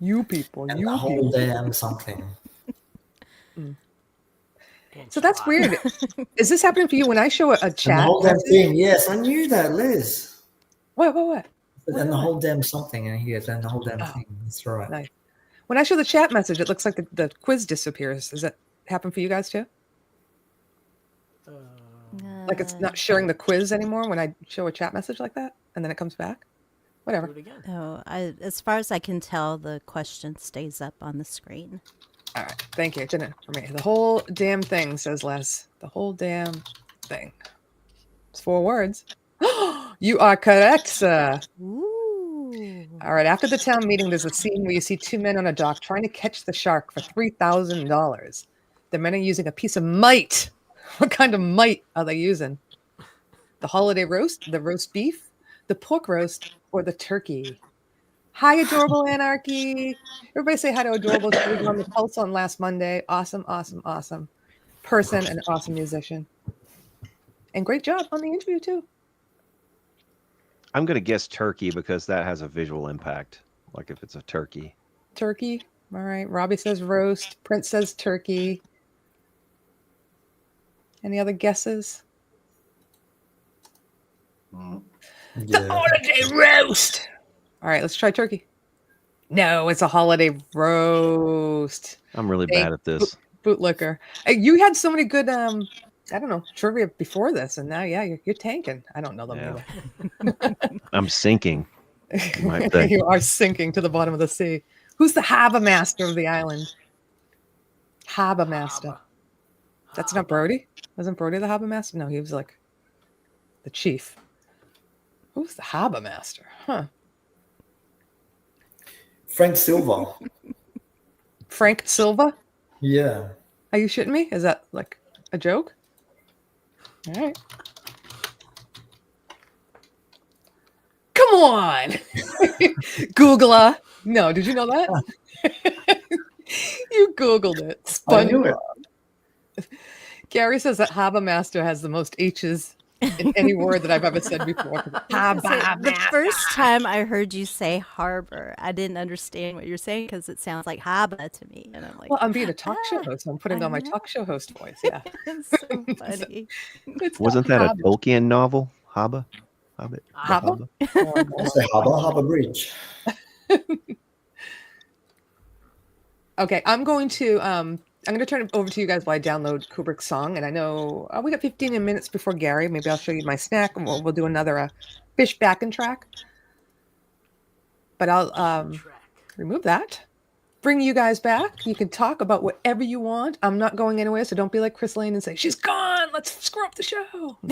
You people, And you the whole people. damn something. So that's weird. Is this happening for you when I show a And the chat? whole damn message? thing. Yes, I knew that, Liz. What? And the whole damn something. And he goes, and the whole damn thing. That's right. Nice. When I show the chat message, it looks like the quiz disappears. Does that happen for you guys too? Like it's not showing the quiz anymore when I show a chat message like that, and then it comes back? Whatever. Do it again. No, as far as I can tell, the question stays up on the screen. All right. Thank you. It didn't for me. The whole damn thing, says Les. The whole damn thing. It's 4 words. You are correct, sir. Ooh. All right. After the town meeting, there's a scene where you see 2 men on a dock trying to catch the shark for $3,000. The men are using a piece of mite. What kind of mite are they using? The holiday roast, the roast beef, the pork roast, or the turkey? Hi, Adorable Anarchy. Everybody say hi to Adorable. She was on the Pulse on last Monday. Awesome person and awesome musician. And great job on the interview, too. I'm gonna guess turkey because that has a visual impact. Like if it's a turkey. Turkey. All right. Robbie says roast. Prince says turkey. Any other guesses? The holiday roast. All right, let's try turkey. No, it's a holiday roast. I'm really bad at this. Bootlicker. You had so many good, I don't know, trivia before this, and now, yeah, you're tanking. I don't know them either. I'm sinking. You might think. You are sinking to the bottom of the sea. Who's the harbor master of the island? Harbor master. That's not Brody? Wasn't Brody the harbor master? No, he was like the chief. Who's the harbor master? Huh. Frank Silva. Frank Silva? Yeah. Are you shitting me? Is that like a joke? All right. Come on. Googler. No, did you know that? You Googled it. I knew it. SpongeBob. Gary says that Harbor Master has the most H's in any word that I've ever said before. The first time I heard you say harbor, I didn't understand what you're saying because it sounds like haba to me. And I'm like, Well, I'm being a talk show host. I'm putting on my talk show host voice. Yeah. It's so funny. Wasn't that a Tolkien novel? Haba? Hobbit? Haba? I'll say Harbor Bridge. Okay, I'm going to turn it over to you guys while I download Kubrick's song. And I know we got 15 minutes before Gary. Maybe I'll show you my snack, and we'll do another fish back and track. But I'll remove that. Bring you guys back. You can talk about whatever you want. I'm not going anywhere, so don't be like Chris Lane and say, she's gone. Let's screw up the show. I'm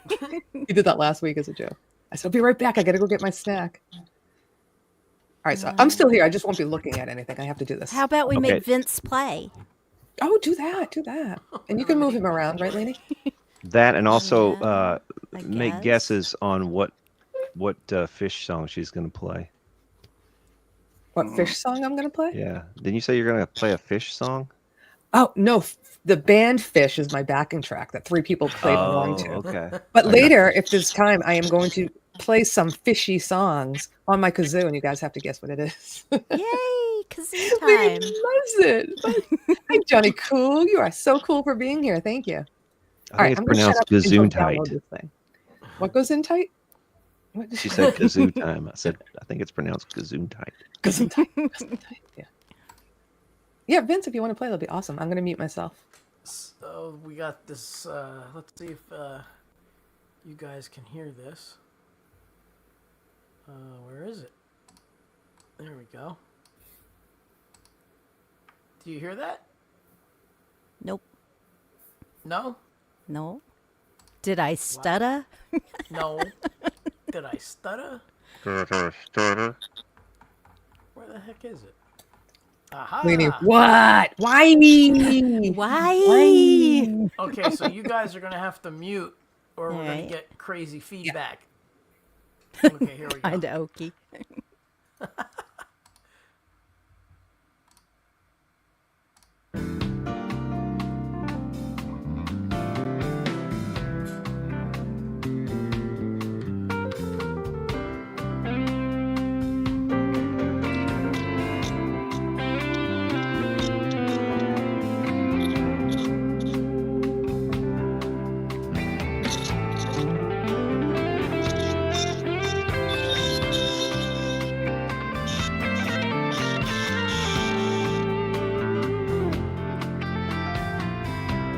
kidding. He did that last week as a joke. I said, I'll be right back. I got to go get my snack. All right, so I'm still here. I just won't be looking at anything. I have to do this. How about we make Vince play? Oh, do that. And you can move him around, right, Lainey? That, and also make guesses on what fish song she's going to play. What fish song I'm going to play? Yeah. Didn't you say you're going to play a fish song? Oh, no. The band Fish is my backing track that 3 people played along to. Okay. But later, if there's time, I am going to play some fishy songs on my kazoo, and you guys have to guess what it is. Yay, kazoo Lainey time. loves it. Hi, Johnny Cool. You are so cool for being here. Thank you. I think it's pronounced Gesundheit. What goes in tight? She said kazoo time. I said, I think it's pronounced Gesundheit. Gesundheit. Yeah. Yeah, Vince, if you want to play, that'll be awesome. I'm going to mute myself. So we got this. Let's see if you guys can hear this. Where is it? There we go. Do you hear that? Nope. No? No. Did I stutter? No. Did I stutter? Stutter. Where the heck is it? Aha! Lainey, what? Why me? Why? Okay, so you guys are going to have to mute or we're going Alright. to get crazy feedback. Okay, here we go. Kinda okie.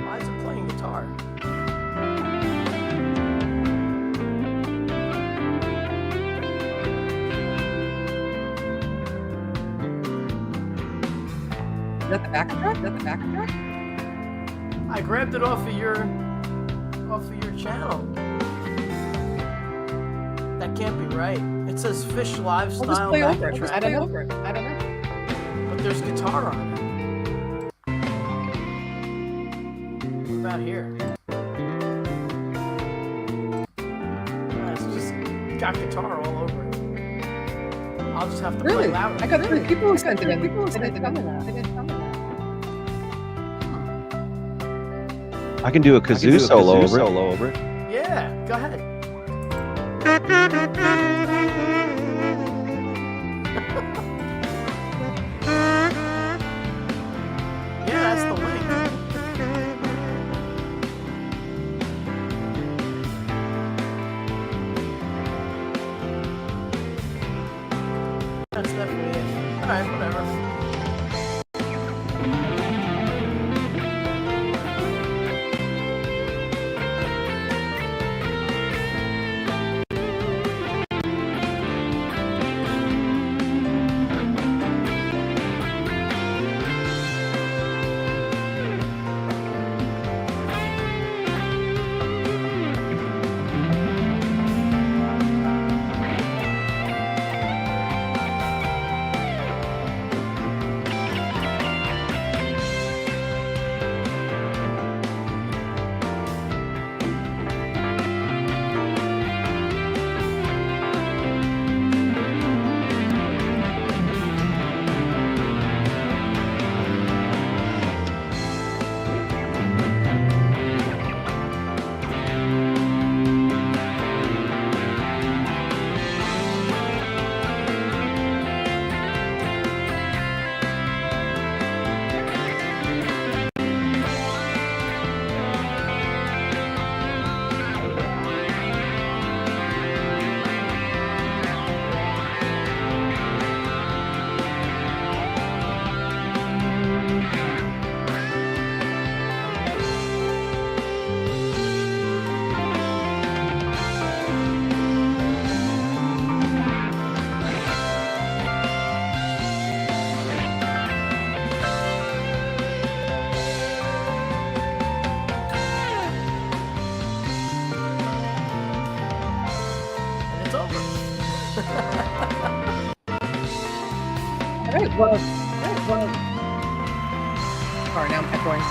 Why is it playing guitar? Is that the backing track? I grabbed it off of your channel. That can't be right. It says Fish I'll just Lifestyle play backing over it. track. I don't know. But there's guitar on it. What about here? It's just got guitar all over it. I'll just have to play Really? louder. I got 3 people who sent it in. People who sent it in. I can do a kazoo solo over it. Yeah, go ahead. Yeah, that's the link. That's definitely it. Alright, whatever. All right, well, sorry, now I'm echoing.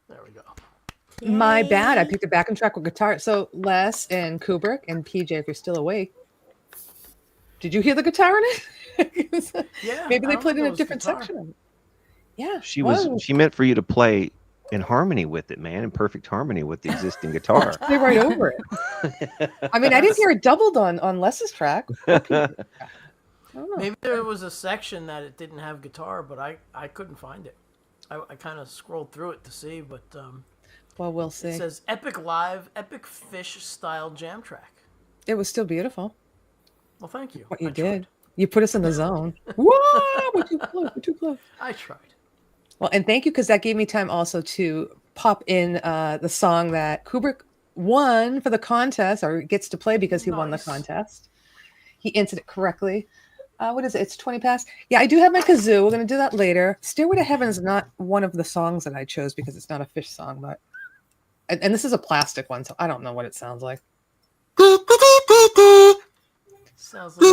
There we go. My bad. I picked a backing track with guitar. So Les and Kubrick and PJ, if you're still awake, did you hear the guitar in it? Yeah. Maybe they I don't played think in it a was different guitar. section of it. Yeah. She whoa. meant for you to play in harmony with it, man, in perfect harmony with the existing guitar. Play right over it. I mean, I didn't hear it doubled on Les's track. I don't know. Maybe there was a section that it didn't have guitar, but I couldn't find it. I kind of scrolled through it to see, but Well, we'll see. it says Epic Live, Epic Fish Style Jam Track. It was still beautiful. Well, thank you. What you I did. tried. You put us in the zone. Whoa! We're too close. We're too close. I tried. Well, and thank you, because that gave me time also to pop in the song that Kubrick won for the contest, or gets to play because he won the contest. He answered it correctly. What is it? It's 20 past. Yeah, I do have my kazoo. We're going to do that later. Stairway to Heaven is not one of the songs that I chose because it's not a Fish song, but and this is a plastic one, so I don't know what it sounds like. Sounds like a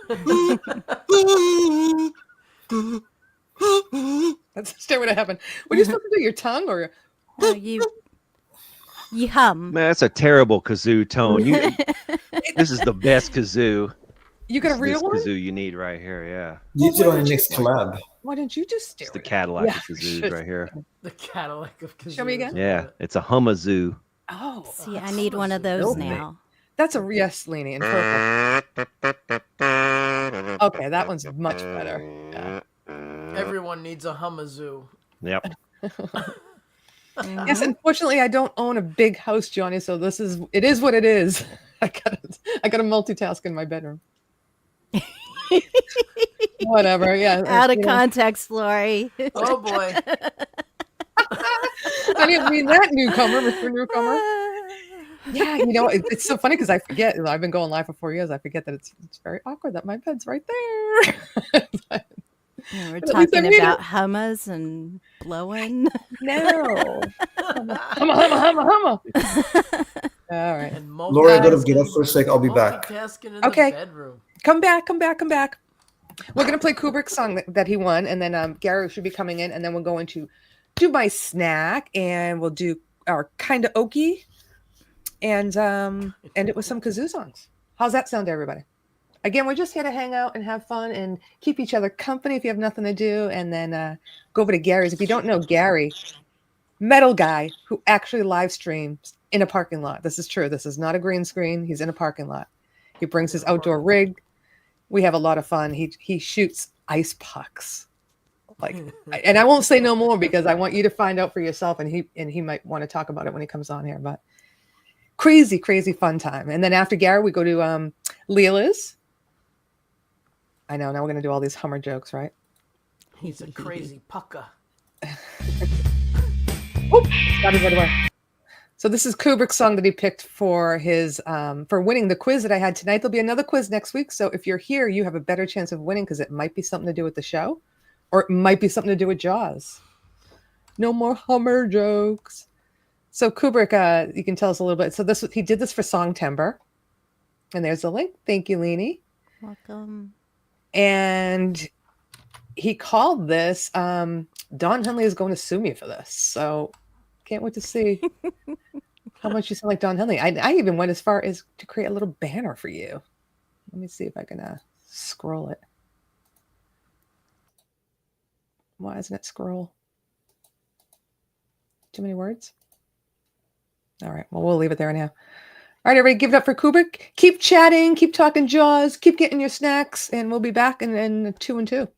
kazoo. That's Stairway to Heaven. What are you supposed to do? Your tongue or? You hum. Man, that's a terrible kazoo tone. This is the best kazoo. You got a real this one? kazoo you need right here, yeah. Use it on your next collab. Why didn't you just It's the Cadillac of kazoos right here. The Cadillac of kazoo. Show me again. Yeah, it's a humazoo. Oh, See, I need one of those now. That's a yes, Leanie. In purple. Okay, that one's much better. Yeah. Everyone needs a humazoo. Yep. Yes, unfortunately, I don't own a big house, Johnny. So it is what it is. I gotta multitask in my bedroom. Whatever. Yeah. Out of context, Laurie. Oh boy. I didn't mean that, newcomer, Mr. Newcomer. Yeah, it's so funny because I forget. I've been going live for 4 years. I forget that it's very awkward that my bed's right there. Yeah, we're talking about hummus and blowing. No. Humma. All right. Laurie, I gotta get up for a sec. I'll be back. Okay. Bedroom. Come back. We're gonna play Kubrick's song that he won, and then Gary should be coming in, and then we're going to do my snack, and we'll do our karaoke, and end it with some kazoo songs. How's that sound to everybody? Again, we're just here to hang out and have fun and keep each other company if you have nothing to do, and then go over to Gary's. If you don't know Gary, metal guy who actually live streams in a parking lot. This is true. This is not a green screen. He's in a parking lot. He brings his outdoor rig. We have a lot of fun. He shoots ice pucks. And I won't say no more because I want you to find out for yourself, and he might want to talk about it when he comes on here. But crazy fun time. And then after Gary, we go to Leela's. I know. Now we're gonna do all these Hummer jokes, right? He's a crazy pucker. Oh, got it right away. So this is Kubrick's song that he picked for his for winning the quiz that I had tonight. There'll be another quiz next week. So if you're here, you have a better chance of winning because it might be something to do with the show, or it might be something to do with Jaws. No more Hummer jokes. So Kubrick, you can tell us a little bit. So he did this for Songtember, and there's the link. Thank you, Leanie. Welcome. And he called this. Don Henley is going to sue me for this. So can't wait to see how much you sound like Don Henley. I even went as far as to create a little banner for you. Let me see if I can scroll it. Why isn't it scroll? Too many words? All right. Well, we'll leave it there anyhow. All right, everybody, give it up for Kubrick. Keep chatting, keep talking Jaws, keep getting your snacks, and we'll be back in 2 and 2.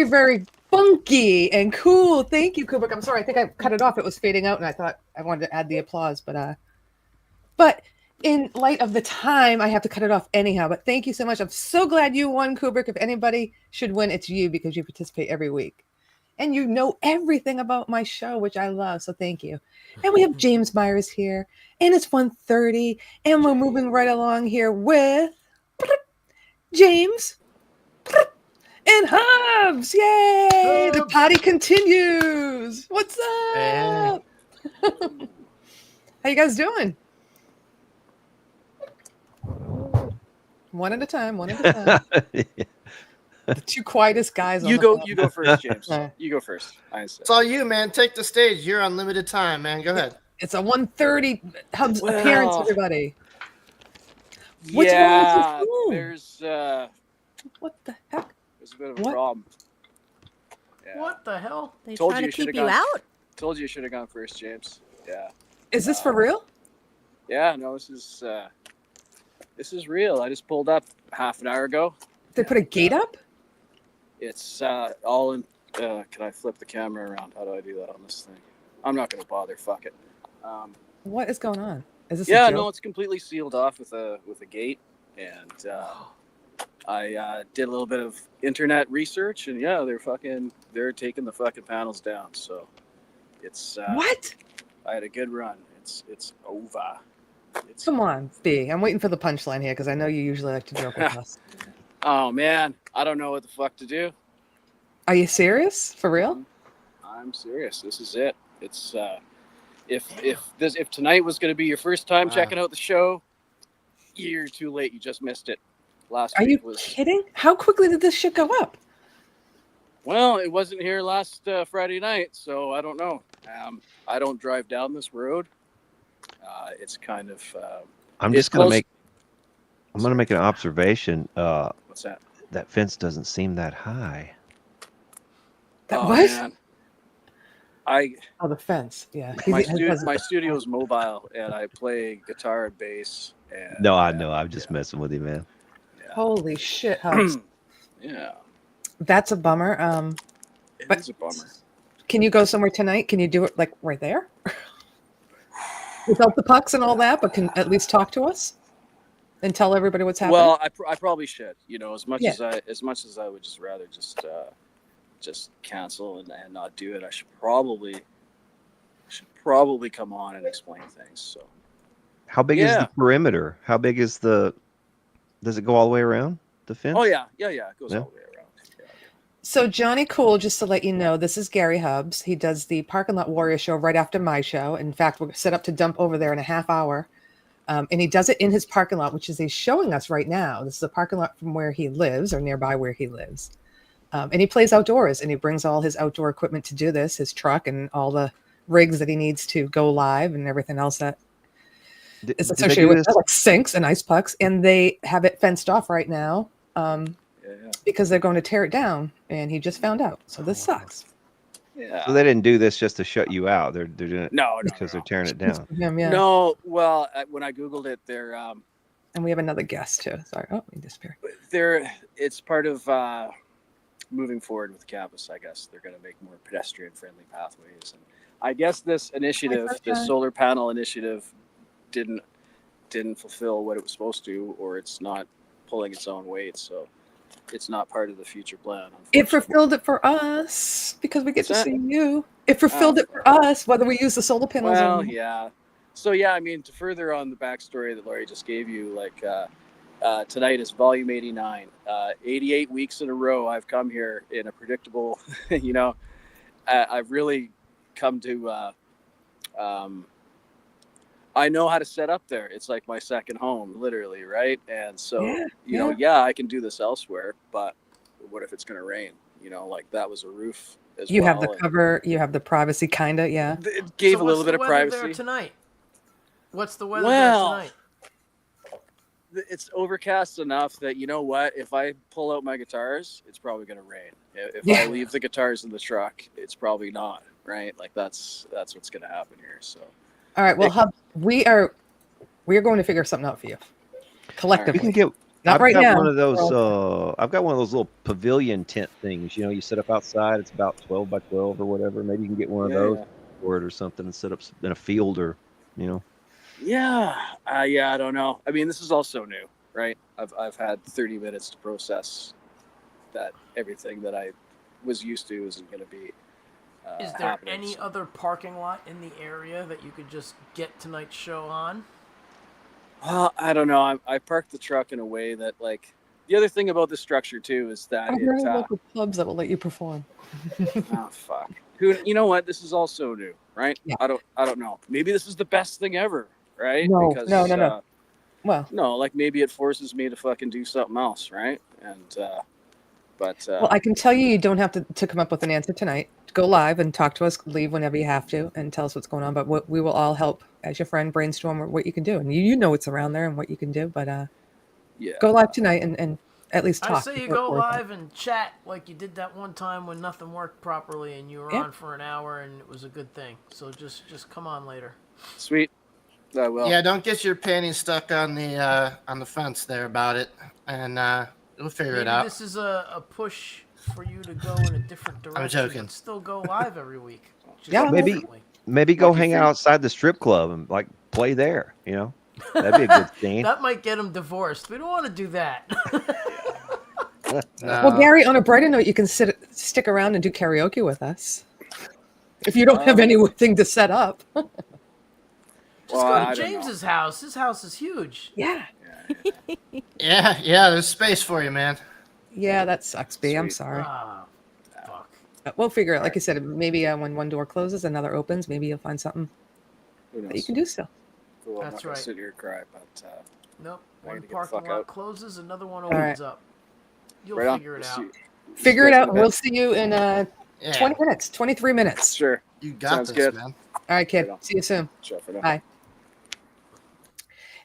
very funky and cool. Thank you, Kubrick. I'm sorry. I think I cut it off. It was fading out, and I thought I wanted to add the applause, but in light of the time, I have to cut it off anyhow. But thank you so much. I'm so glad you won, Kubrick. If anybody should win, it's you because you participate every week. And you know everything about my show, which I love. So thank you. And we have James Myers here. And it's 1:30. And we're moving right along here with James and Hubs. Yay! The party continues. What's up? How you guys doing? One at a time. The two quietest guys. You go first, James. You go first. It's all you, man. Take the stage. You're on limited time, man. Go ahead. It's a 1:30 Hubs appearance, everybody. There's what the heck? There's a bit of a problem. Yeah. What the hell? They trying to keep you out? Told you should have gone first, James. Yeah. Is this for real? Yeah. No, this is real. I just pulled up half an hour ago. They put a gate up? It's all in. Can I flip the camera around? How do I do that on this thing? I'm not going to bother. Fuck it. What is going on? Is this? Yeah, no, it's completely sealed off with a gate, and I did a little bit of internet research, and yeah, they're taking the fucking panels down. So it's what? I had a good run. It's over. Come on, B. I'm waiting for the punchline here because I know you usually like to joke with us. Oh man, I don't know what the fuck to do. Are you serious? For real? I'm serious. This is it. It's if tonight was going to be your first time checking out the show, you're too late. You just missed it. Are you kidding? How quickly did this shit go up? Well, it wasn't here last Friday night, so I don't know. I don't drive down this road. It's kind of. I'm gonna make an observation. What's that? That fence doesn't seem that high. What? Man. The fence. Yeah. My studio's mobile, and I play guitar and bass. And, no, I know. I'm just messing with you, man. Yeah. Holy shit, Hubs. Yeah. That's a bummer. It is a bummer. Can you go somewhere tonight? Can you do it like right there? Without the pucks and all that, but can at least talk to us and tell everybody what's happening? Well, I probably should. As much as I would just rather just cancel and not do it. I should probably come on and explain things. So, how big is the perimeter? How big is does it go all the way around the fence? Oh yeah. It goes all the way around. So Johnny Cool, just to let you know, this is Gary Hubs. He does the Parking Lot Warrior show right after my show. In fact, we're set up to dump over there in a half hour. And he does it in his parking lot, which is he's showing us right now. This is a parking lot from where he lives or nearby where he lives. And he plays outdoors, and he brings all his outdoor equipment to do this, his truck and all the rigs that he needs to go live and everything else that is associated with that, like sinks and ice pucks. And they have it fenced off right now because they're going to tear it down. And he just found out. So this sucks. Yeah. So they didn't do this just to shut you out. They're doing it because they're tearing it down. No, well, when I Googled it, they're and we have another guest too. Sorry. Oh, we disappeared. It's part of moving forward with the campus. I guess they're going to make more pedestrian friendly pathways. And I guess this initiative, this solar panel initiative, didn't fulfill what it was supposed to, or it's not pulling its own weight. So it's not part of the future plan. It fulfilled it for us because we get to see you. It fulfilled it for us, whether we use the solar panels or not. Yeah. So, yeah, I mean, to further on the backstory that Laurie just gave you, like tonight is volume 89. 88 weeks in a row I've come here in a predictable, I've really come to, I know how to set up there. It's like my second home, literally, right? And so, I can do this elsewhere, but what if it's going to rain? Like that was a roof as well. You have the cover, you have the privacy, kind of, yeah. It gave a little bit of privacy. There tonight? What's the weather there tonight? It's overcast enough that, you know what, if I pull out my guitars, it's probably going to rain. If I leave the guitars in the truck, it's probably not, right? Like that's what's going to happen here. So. All right. Well, Hub, we are going to figure something out for you collectively. Not I've right got now. one of those. I've got one of those little pavilion tent things. You know, you set up outside. It's about 12 by 12 or whatever. Maybe you can get one of those for it or something and set up in a field or, you know. Yeah, I don't know. I mean, this is also new, right? I've had 30 minutes to process that everything that I was used to isn't going to be. Is there any other parking lot in the area that you could just get tonight's show on? Well, I don't know. I parked the truck in a way that, like, the other thing about this structure too is that Are there any local clubs that will let you perform? Oh fuck! You know what? This is also new, right? Yeah. I don't know. Maybe this is the best thing ever, right? No, because, no. Well, no, like maybe it forces me to fucking do something else, right? And well, I can tell you don't have to come up with an answer tonight. Go live and talk to us. Leave whenever you have to, and tell us what's going on. But we will all help as your friend brainstorm what you can do, and you know what's around there and what you can do. But go live tonight and at least talk. I say you go live and chat like you did that one time when nothing worked properly and you were on for an hour and it was a good thing. So just come on later. Sweet. I will. Yeah, don't get your panties stuck on the fence there about it, and we'll figure it out. This is a push for you to go in a different direction. I'm joking. But still go live every week. Yeah, maybe go hang out outside the strip club and like play there. You know, that'd be a good scene. That might get them divorced. We don't want to do that. Well, Gary, on a brighter note, you can stick around and do karaoke with us if you don't have anything to set up. Just go to James's house. His house is huge. Yeah. Yeah. There's space for you, man. Yeah, that sucks, B. I'm sorry. Fuck. We'll figure it. Like you said, maybe when one door closes, another opens. Maybe you'll find something that you can do still. Cool. That's right. Sit here and cry, but nope. One parking lot closes, another one All right. opens up. You'll figure it out. Figure it out. We'll see you in 20 minutes, 23 minutes. Sure. You got Sounds this, good. man. All right, kid. See you soon. Sure, for now. Bye.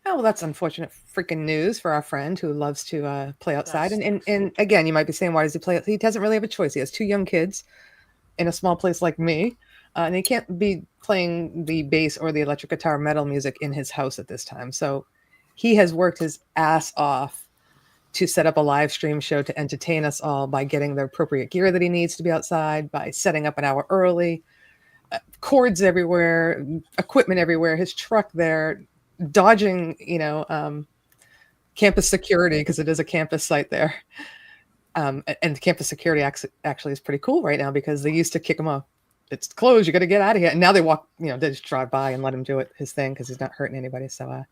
Oh, well, that's unfortunate freaking news for our friend who loves to play outside. And again, you might be saying, why does he play? He doesn't really have a choice. He has 2 young kids in a small place like me, and he can't be playing the bass or the electric guitar metal music in his house at this time. So he has worked his ass off to set up a live stream show to entertain us all by getting the appropriate gear that he needs to be outside, by setting up an hour early, cords everywhere, equipment everywhere, his truck there, dodging, campus security because it is a campus site there. And campus security actually is pretty cool right now because they used to kick him off. It's closed. You got to get out of here. And now they walk, they just drive by and let him do his thing because he's not hurting anybody. So,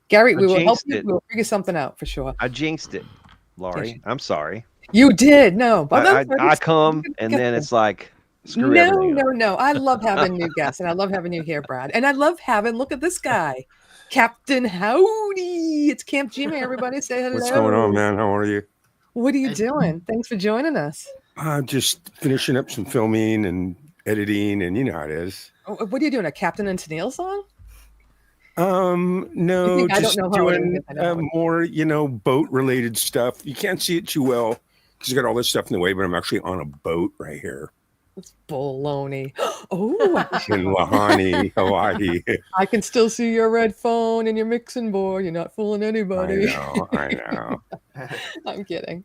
Gary, we will help you. We will figure something out for sure. I jinxed it, Laurie. Yes. I'm sorry. You did. No. I come and then it's like, screw everything up. No. I love having new guests and I love having you here, Brad. And I love having, look at this guy, Captain Howdy. It's Camp Jimmy. Everybody say hello. What's going on, man? How are you? What are you doing? Thanks for joining us. Just finishing up some filming and editing, and you know how it is. Oh, what are you doing? A Captain and Tennille song? No, just doing more, boat related stuff. You can't see it too well because you got all this stuff in the way, but I'm actually on a boat right here. It's baloney. Oh, in Lahani, Hawaii. I can still see your red phone and your mixing board. You're not fooling anybody. I know. I'm kidding.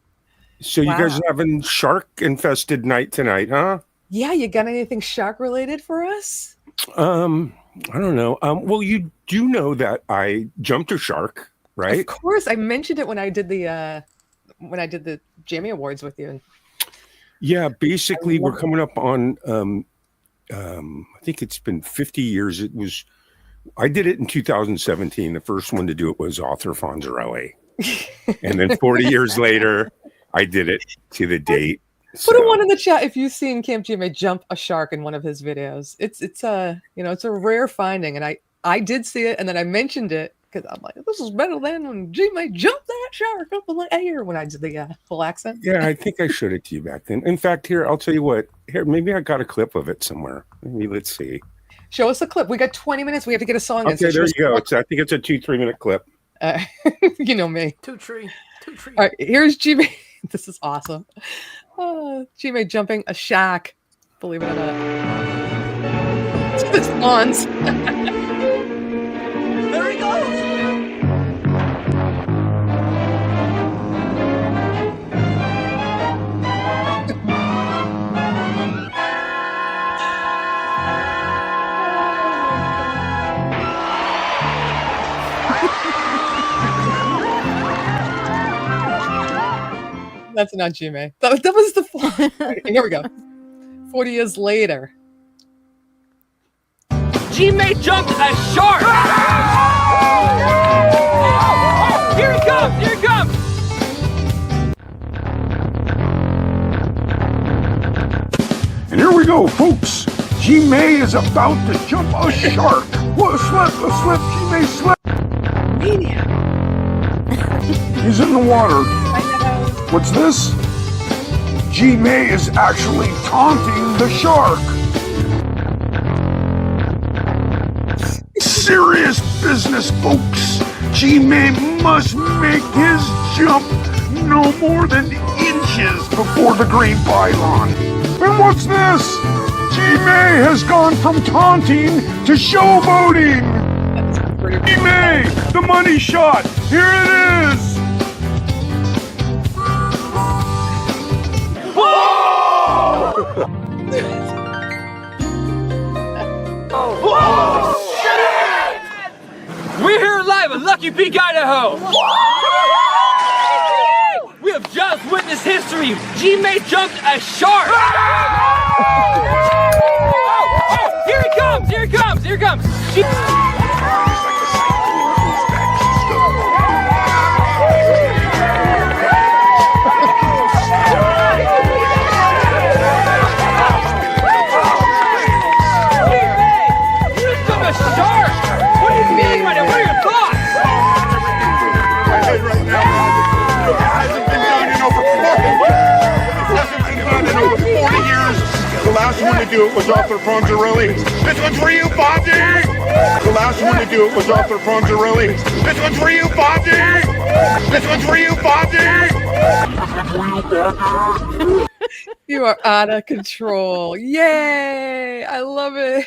So you guys are having shark infested night tonight, huh? Yeah, you got anything shark related for us? I don't know. Well, you do know that I jumped a shark, right? Of course, I mentioned it when I did the Jamie Awards with you. Yeah, basically, we're coming up on. I think it's been 50 years. I did it in 2017. The first one to do it was Arthur Fonzarelli, and then 40 years later, I did it to the date. Put a one in the chat if you've seen Camp Jimmy jump a shark in one of his videos. It's a rare finding, and I did see it, and then I mentioned it because I'm like, this is better than when Jimmy jumped that shark up in the air when I did the full accent. Yeah, I think I showed it to you back then. In fact, here I'll tell you what. Here, maybe I got a clip of it somewhere. Maybe let's see. Show us a clip. We got 20 minutes. We have to get a song. Okay, there you go. I think it's a 2-3 minute clip. You know me. Two tree. All right, here's Jimmy. This is awesome. Jimmy jumping a shack. Believe it or not. It's lawns. There he goes. That's not G-May. That was the here we go. 40 years later. G-May jumped a shark! Oh, here he comes! Here he comes! And here we go, folks. G-May is about to jump a shark. What a slip, G-May slip. He's in the water. What's this? G-May is actually taunting the shark. Serious business, folks. G-May must make his jump no more than inches before the green pylon. And what's this? G-May has gone from taunting to showboating. G-May, the money shot. Here it is. We're here live in Lucky Peak, Idaho. We have just witnessed history. G-May jumped a shark. Oh, here he comes! Here he comes! Here he comes! The last one to do it was Arthur Fonzarelli. This one's for you, Bobby! The last one to do it was Arthur Fonzarelli. This one's for you, Bobby! This one's for you, Bobby! You are out of control. Yay! I love it.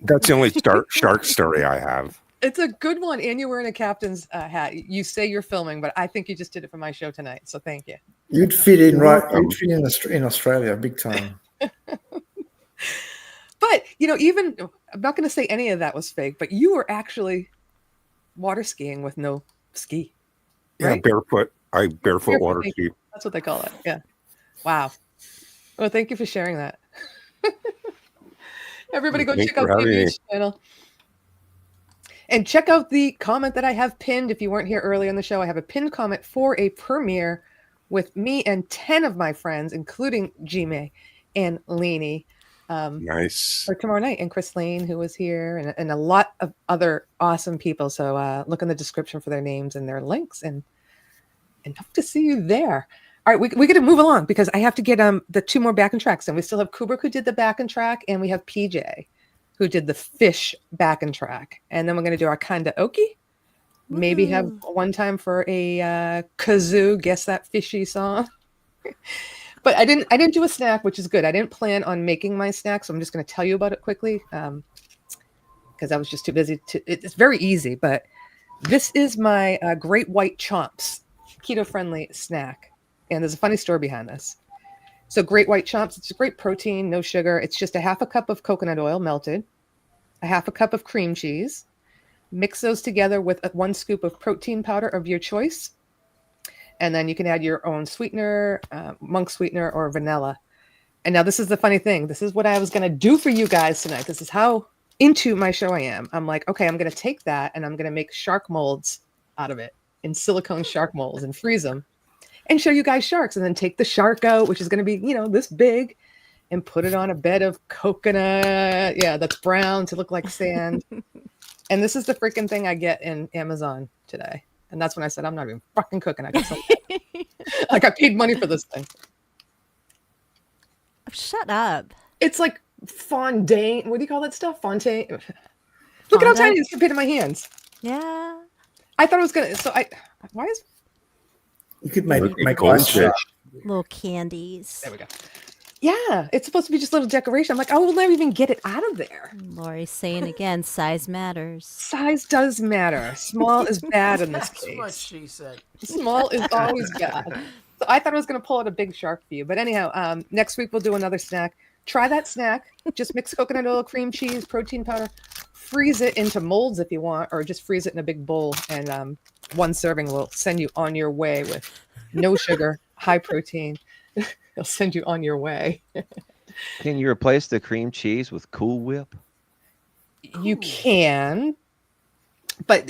That's the only shark story I have. It's a good one. And you're wearing a captain's hat. You say you're filming, but I think you just did it for my show tonight. So thank you. You'd fit in right. You'd fit in Australia, big time. But even I'm not going to say any of that was fake. But you were actually water skiing with no ski. Right? Yeah, barefoot. Barefoot water ski. That's what they call it. Yeah. Wow. Well, thank you for sharing that. Everybody, go check out the channel. And check out the comment that I have pinned. If you weren't here earlier in the show, I have a pinned comment for a premiere with me and 10 of my friends, including G-May and Leanie. Nice. For tomorrow night. And Chris Lane, who was here, and a lot of other awesome people. So look in the description for their names and their links. And hope to see you there. All right, we got to move along because I have to get the 2 more back and tracks. And we still have Kubrick, who did the back and track, and we have PJ, who did the fish back and track. And then we're going to do our karaoke. Maybe have one time for a kazoo, guess that fishy song. But I didn't do a snack, which is good. I didn't plan on making my snack, so I'm just going to tell you about it quickly because I was just too busy. It's very easy, but this is my Great White Chomps keto-friendly snack. And there's a funny story behind this. So Great White Chomps, it's a great protein, no sugar. It's just a 1/2 cup of coconut oil melted, a 1/2 cup of cream cheese. Mix those together with 1 scoop of protein powder of your choice. And then you can add your own sweetener, monk sweetener, or vanilla. And now this is the funny thing. This is what I was going to do for you guys tonight. This is how into my show I am. I'm like, okay, I'm going to take that and I'm going to make shark molds out of it in silicone shark molds and freeze them and show you guys sharks. And then take the shark out, which is going to be, this big, and put it on a bed of coconut. Yeah, that's brown to look like sand. And this is the freaking thing I get in Amazon today. And that's when I said, I'm not even fucking cooking. I got something. I got paid money for this thing. Shut up. It's like fondant. What do you call that stuff? Fontaine. Look at how tiny it is compared to my hands. Yeah. I thought it was going to. Why is. You could make ice fish. Little candies. There we go. Yeah, it's supposed to be just a little decoration. I'm like, I will never even get it out of there. Laurie's saying again, size matters. Size does matter. Small is bad in this case. That's what she said. Small is always bad. So I thought I was going to pull out a big shark for you. But anyhow, next week we'll do another snack. Try that snack. Just mix coconut oil, cream cheese, protein powder. Freeze it into molds if you want, or just freeze it in a big bowl. And 1 serving will send you on your way with No sugar, high protein. They'll send you on your way. Can you replace the cream cheese with Cool Whip? You can, but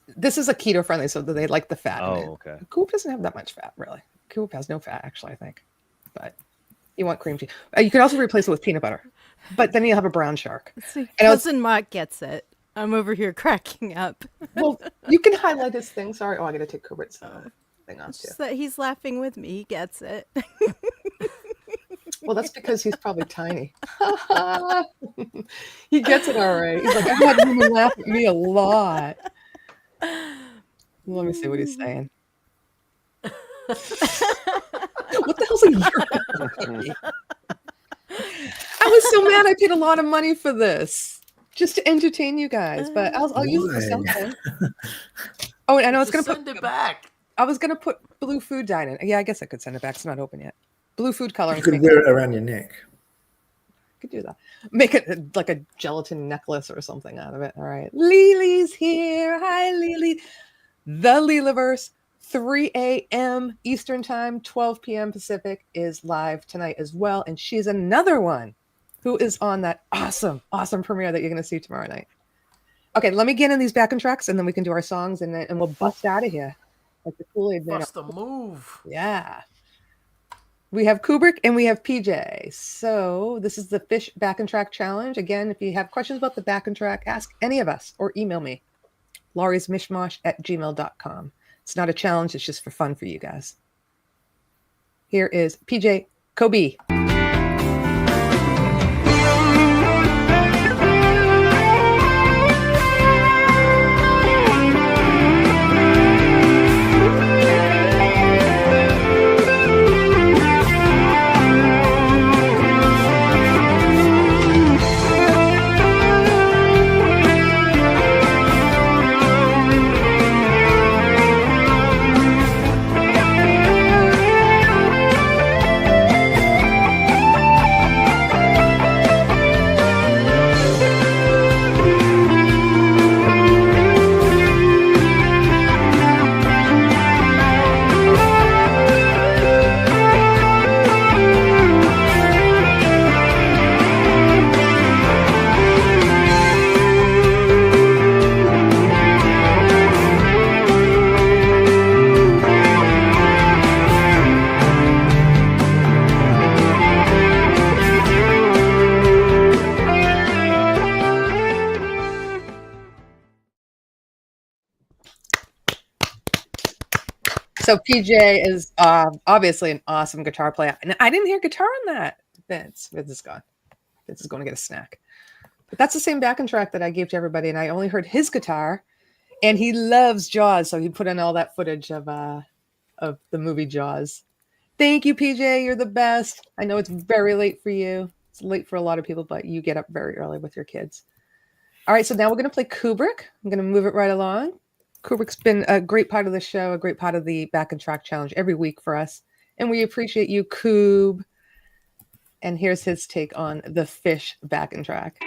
this is a keto friendly, so they like the fat in it. Okay. Cool Whip doesn't have that much fat, really. Cool Whip has no fat, actually, I think. But you want cream cheese. You can also replace it with peanut butter, but then you'll have a brown shark. See, Cousin Mark gets it. I'm over here cracking up. Well, you can highlight his thing. Sorry. Oh, I got to take Kubert's thing off, too. Just that he's laughing with me. He gets it. Well, that's because he's probably tiny. He gets it all right. He's like, I've had women laugh at me a lot. Let me see what he's saying. What the hell's a year? I was so mad. I paid a lot of money for this just to entertain you guys, but I'll use it for something. Oh, and I was going to send it back. I was going to put blue food dye in it. Yeah, I guess I could send it back. It's not open yet. Blue food coloring. You could wear it around your neck. Could do that. Make it like a gelatin necklace or something out of it. All right. Lily's here. Hi, Lily. The Lilaverse, 3 a.m. Eastern Time, 12 p.m. Pacific, is live tonight as well. And she's another one who is on that awesome premiere that you're going to see tomorrow night. Okay, let me get in these backing tracks, and then we can do our songs, and we'll bust out of here. Like the Kool-Aid Man. Bust a move. Yeah. We have Kubrick and we have PJ. So this is the Fish Back and Track Challenge. Again, if you have questions about the back and track, ask any of us or email me. lauriesmishmash@gmail.com. It's not a challenge. It's just for fun for you guys. Here is PJ Kobe. So PJ is obviously an awesome guitar player. And I didn't hear guitar on that. Vince is gone. Vince is going to get a snack. But that's the same backing track that I gave to everybody. And I only heard his guitar. And he loves Jaws. So he put in all that footage of the movie Jaws. Thank you, PJ. You're the best. I know it's very late for you. It's late for a lot of people, but you get up very early with your kids. All right. So now we're going to play Kubrick. I'm going to move it right along. Kubrick's been a great part of the show, a great part of the Back and Track Challenge every week for us. And we appreciate you, Koob. And here's his take on the Fish Back and Track.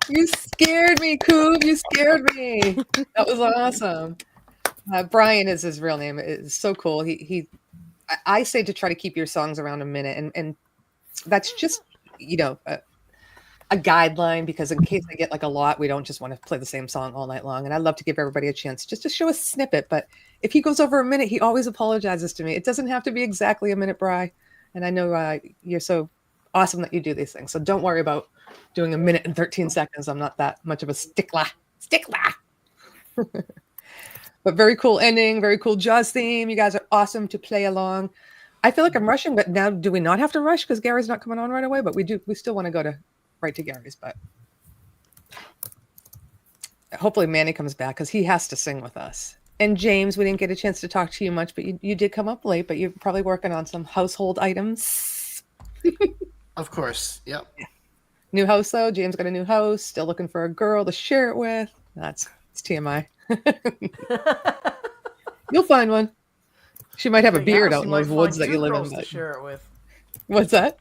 You scared me, Koob. You scared me. That was awesome. Brian is his real name. It's so cool. I say to try to keep your songs around a minute, and that's just a guideline, because in case I get like a lot, we don't just want to play the same song all night long. And I love to give everybody a chance just to show a snippet. But if he goes over a minute, he always apologizes to me. It doesn't have to be exactly a minute, Bri. And I know you're so awesome that you do these things. So don't worry about doing a minute and 13 seconds. I'm not that much of a stickler. But very cool ending, very cool Jaws theme. You guys are awesome to play along. I feel like I'm rushing, but now do we not have to rush because Gary's not coming on right away? But we still want to go right to Gary's, but hopefully Manny comes back because he has to sing with us. And James, we didn't get a chance to talk to you much, but you did come up late, but you're probably working on some household items. Of course. Yep. Yeah. New house though. James got a new house, still looking for a girl to share it with. It's TMI. You'll find one. She might have a beard out in those woods that you live in. To share it with. What's that?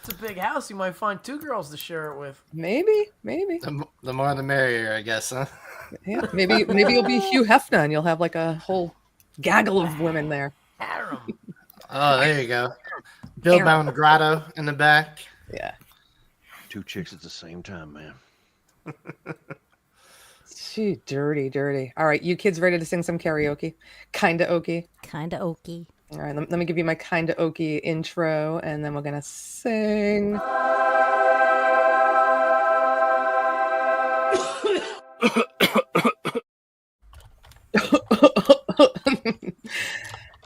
It's a big house. You might find 2 girls to share it with. Maybe. The more the merrier, I guess, huh? Yeah. Maybe you'll be Hugh Hefner and you'll have like a whole gaggle of women there. Harem. Oh, there you go. Bill Bound Grotto in the back. Yeah. 2 chicks at the same time, man. Gee, dirty. All right, you kids ready to sing some karaoke? Kinda okie. Kinda okie. All right, let me give you my kinda okie intro, and then we're gonna sing.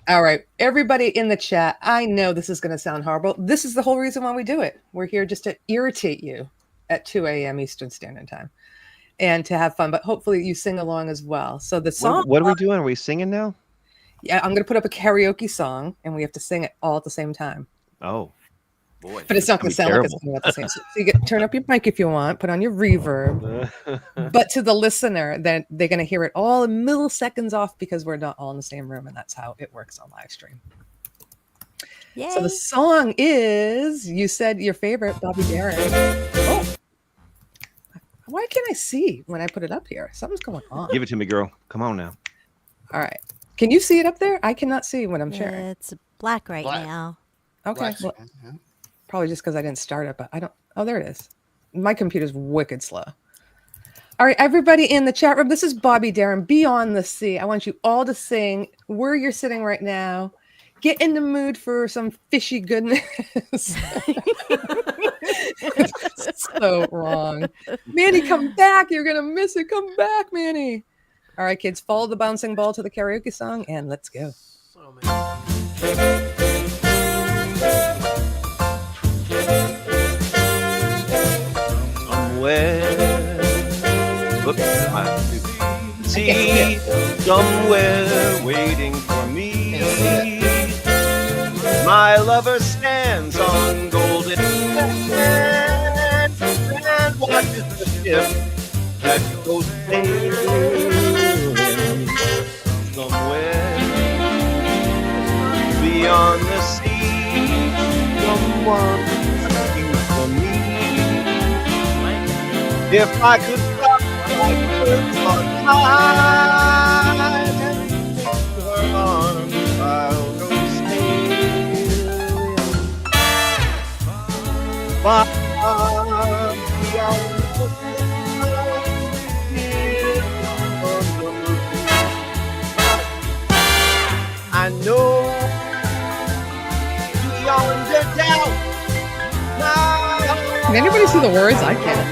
All right, everybody in the chat, I know this is going to sound horrible. This is the whole reason why we do it. We're here just to irritate you at 2 a.m. Eastern Standard Time and to have fun, but hopefully you sing along as well. So the song... What are we doing? Are we singing now? Yeah, I'm going to put up a karaoke song, and we have to sing it all at the same time. Oh, boy. But it's not going to sound like it's going at the same time. So you turn up your mic if you want, put on your reverb. But to the listener, they're going to hear it all in milliseconds off because we're not all in the same room, and that's how it works on live stream. Yay. So the song is, you said your favorite, Bobby Darin. Oh, why can't I see when I put it up here? Something's going on. Give it to me, girl. Come on now. All right. Can you see it up there? I cannot see what I'm sharing. It's black now. Okay. Well, probably just because I didn't start it, but I don't. Oh, there it is. My computer's wicked slow. All right, everybody in the chat room, this is Bobby Darin, Beyond the Sea. I want you all to sing where you're sitting right now. Get in the mood for some fishy goodness. It's so wrong. Manny, come back. You're going to miss it. Come back, Manny. All right, kids, follow the bouncing ball to the karaoke song, and let's go. Look at my see somewhere waiting for me. My lover stands on golden sands and watches the ship that goes sailing somewhere beyond the sea. Someone looking for me. If I could stop like birds on high and take her arms, I'll go sailing far beyond the I know beyond the doubt. Can anybody see the words? I can't.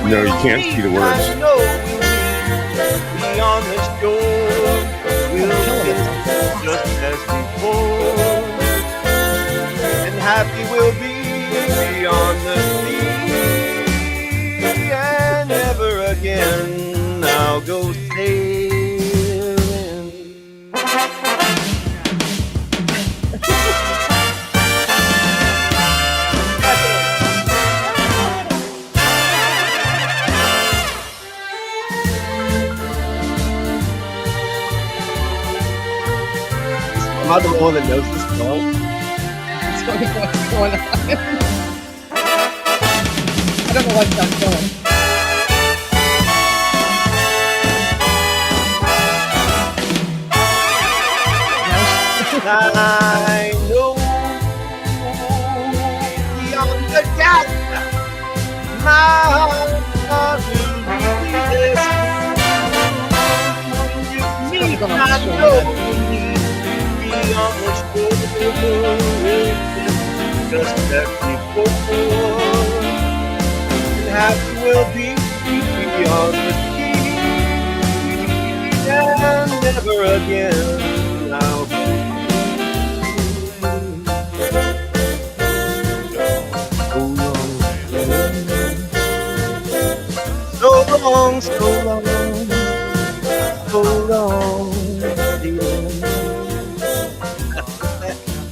No, you can't see the words. I know beyond the shore, we'll be just as before, and happy we'll be beyond the sea, and never again I'll go sailing. Am I the one that knows this song? It's going on. I don't know what's not going. I know beyond the doubt my heart will be there. You mean I know beyond the shore, just as before, and happy will be beyond the sea, and never again I'll so long, so long, so long.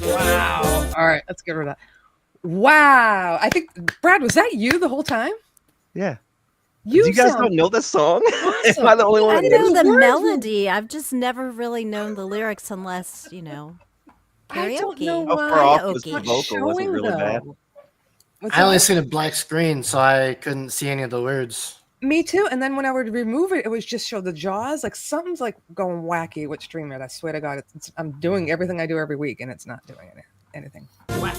Wow. All right, let's get rid of that. Wow. I think, Brad, was that you the whole time? Yeah. You guys sound don't know this song? awesome. Am I the only one? I that know knows the it? melody. I've just never really known the lyrics unless, you know, I don't karaoke. know How why. far off was It's the not vocal? Was it showing, really bad? though. What's I only that? seen a black screen, so I couldn't see any of the words. Me too. And then when I would remove it, it was just show the jaws. Like something's like going wacky with StreamYard. I swear to God, I'm doing everything I do every week, and it's not doing anything. Like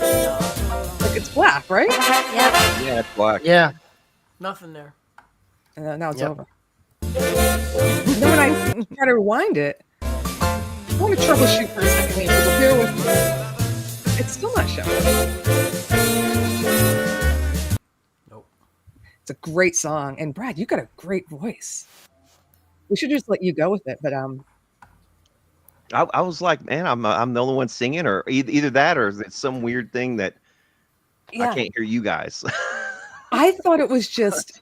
it's black, right? Yep. Yeah, it's black. Yeah. Nothing there. And now it's Yep. over. Then when I try to rewind it, I want to troubleshoot for a second here. People do. It's still not showing. Nope. It's a great song, and Brad, you got a great voice. We should just let you go with it, but I was like, man, I'm the only one singing, or either that, or is it some weird thing that yeah, I can't hear you guys? I thought it was just.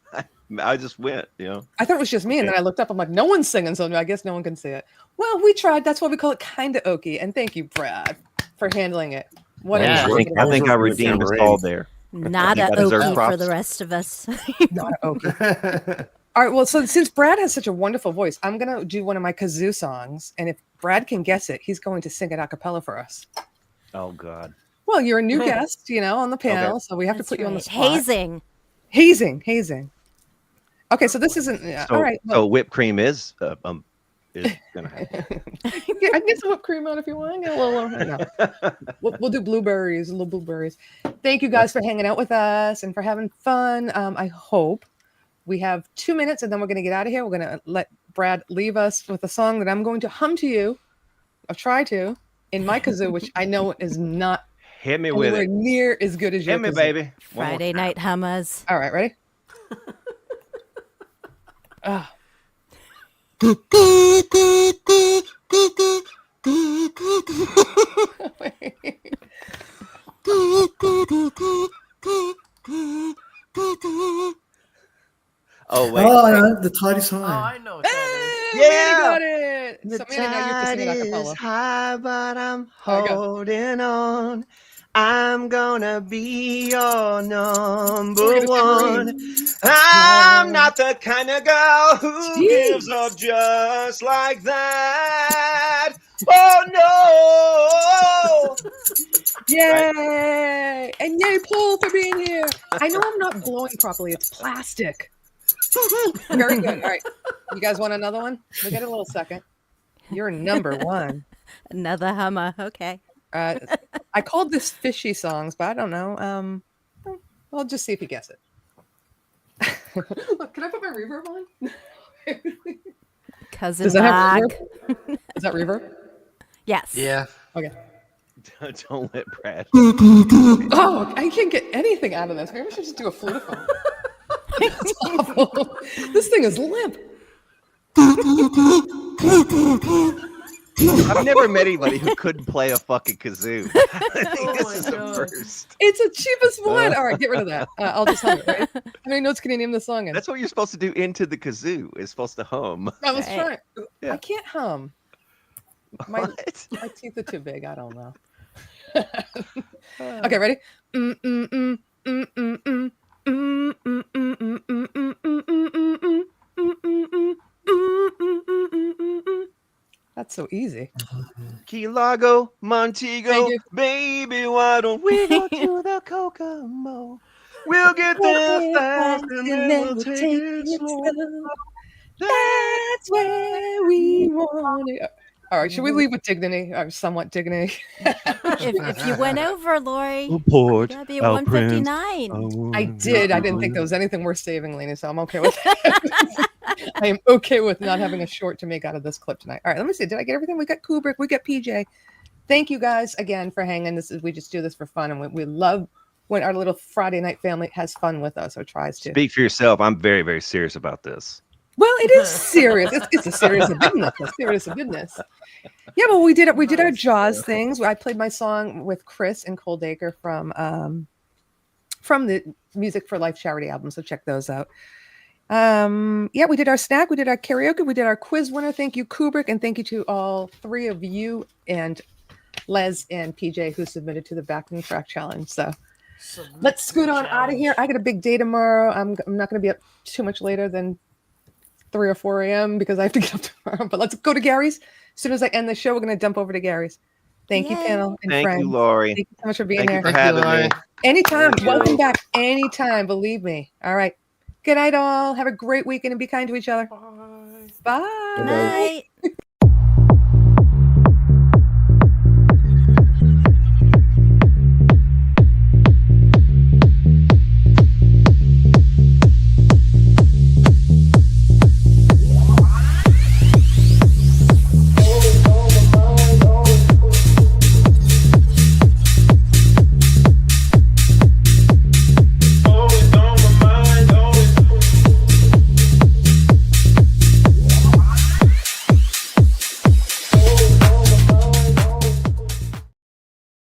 I just went, you know. I thought it was just me, and then I looked up. I'm like, no one's singing, so I guess no one can see it. Well, we tried. That's why we call it kinda okie. And thank you, Brad, for handling it. What Yeah. I think I redeemed us all there. Not You a got deserved okie for props. the rest of us. Not a okie. All right. Well, so since Brad has such a wonderful voice, I'm gonna do one of my kazoo songs, and if Brad can guess it, he's going to sing it a cappella for us. Oh God. Well, you're a new guest, on the panel, Okay. so we have That's to put you on the right. spot. Hazing. Okay, so this isn't. So, all right. so whipped cream is gonna happen. Yeah, I can get some whipped cream out if you want. Get a little. No. We'll do blueberries, little blueberries. Thank you guys for hanging out with us and for having fun. I hope we have 2 minutes and then we're going to get out of here. We're going to let Brad leave us with a song that I'm going to hum to you. I'll try to in my kazoo, which I know is not Hit me with anywhere it. near as good as your Hit me, kazoo. baby. One more Friday time. night hummas. All right, ready? Ah. Oh wait. Oh, I know, the tide is Oh, high. I know what that Hey, Manny got it. The So Manny, now you have to tide sing it a is cappella. high, but I'm There you go. holding on. I'm gonna be your We're number gonna one. scream. I'm not the kind of girl who gives Jeez. up just like that. Oh no! Yay! And yay, Paul, for being here. I know I'm not blowing properly. It's plastic. Very good. All right. You guys want another one? We got a little second. You're number one. Another hummer. Okay. I called this fishy songs, but I don't know. I'll just see if you guess it. Look, can I put my reverb on? Cousin Does that have Mark. reverb? Is that reverb? Yes. Yeah. Okay. Don't let Brad. Oh, I can't get anything out of this. Maybe I should just do a flutophone. That's awful. This thing is limp. I've never met anybody who couldn't play a fucking kazoo. I think this is the first. It's the cheapest one. All right, get rid of that. I'll just hum it. Right? How many notes can you name the song in? That's what you're supposed to do into the kazoo. It's supposed to hum. I was Right. trying. Yeah. I can't hum. My What? teeth are too big. I don't know. Okay, ready? That's so easy. Key Largo, Montego, Thank you. baby, why don't we go to the Kokomo? We'll get there fast and then we'll take it slow. That's where we want to go. All right, should we leave with dignity, or somewhat dignity? If you went over, Laurie, Port that'd be au 159. I did. I didn't think there was anything worth saving, Lena, so I'm okay with that. I am okay with not having a short to make out of this clip tonight. All right, let me see. Did I get everything? We got Kubrick. We got PJ. Thank you guys again for hanging. We just do this for fun, and we love when our little Friday night family has fun with us or tries to. Speak for yourself. I'm very, very serious about this. Well, it is serious. It's a serious of business. A serious of business. Yeah, well, we did it. We did our Jaws things. I played my song with Chris and Coldacre from the Music for Life charity album. So check those out. Yeah, we did our snack. We did our karaoke. We did our quiz winner. Thank you, Kubrick, and thank you to all three of you and Les and PJ who submitted to the backing track challenge. So let's scoot on out of here. I got a big day tomorrow. I'm not going to be up too much later than 3 or 4 a.m. because I have to get up tomorrow. But let's go to Gary's. As soon as I end the show, we're going to dump over to Gary's. Thank you, panel and Thank friends. you, Laurie. Thank you so much for being Thank there. you for having me. Anytime. Thank you. Welcome back. Anytime. Believe me. All right. Good night, all. Have a great weekend and be kind to each other. Bye. Good night.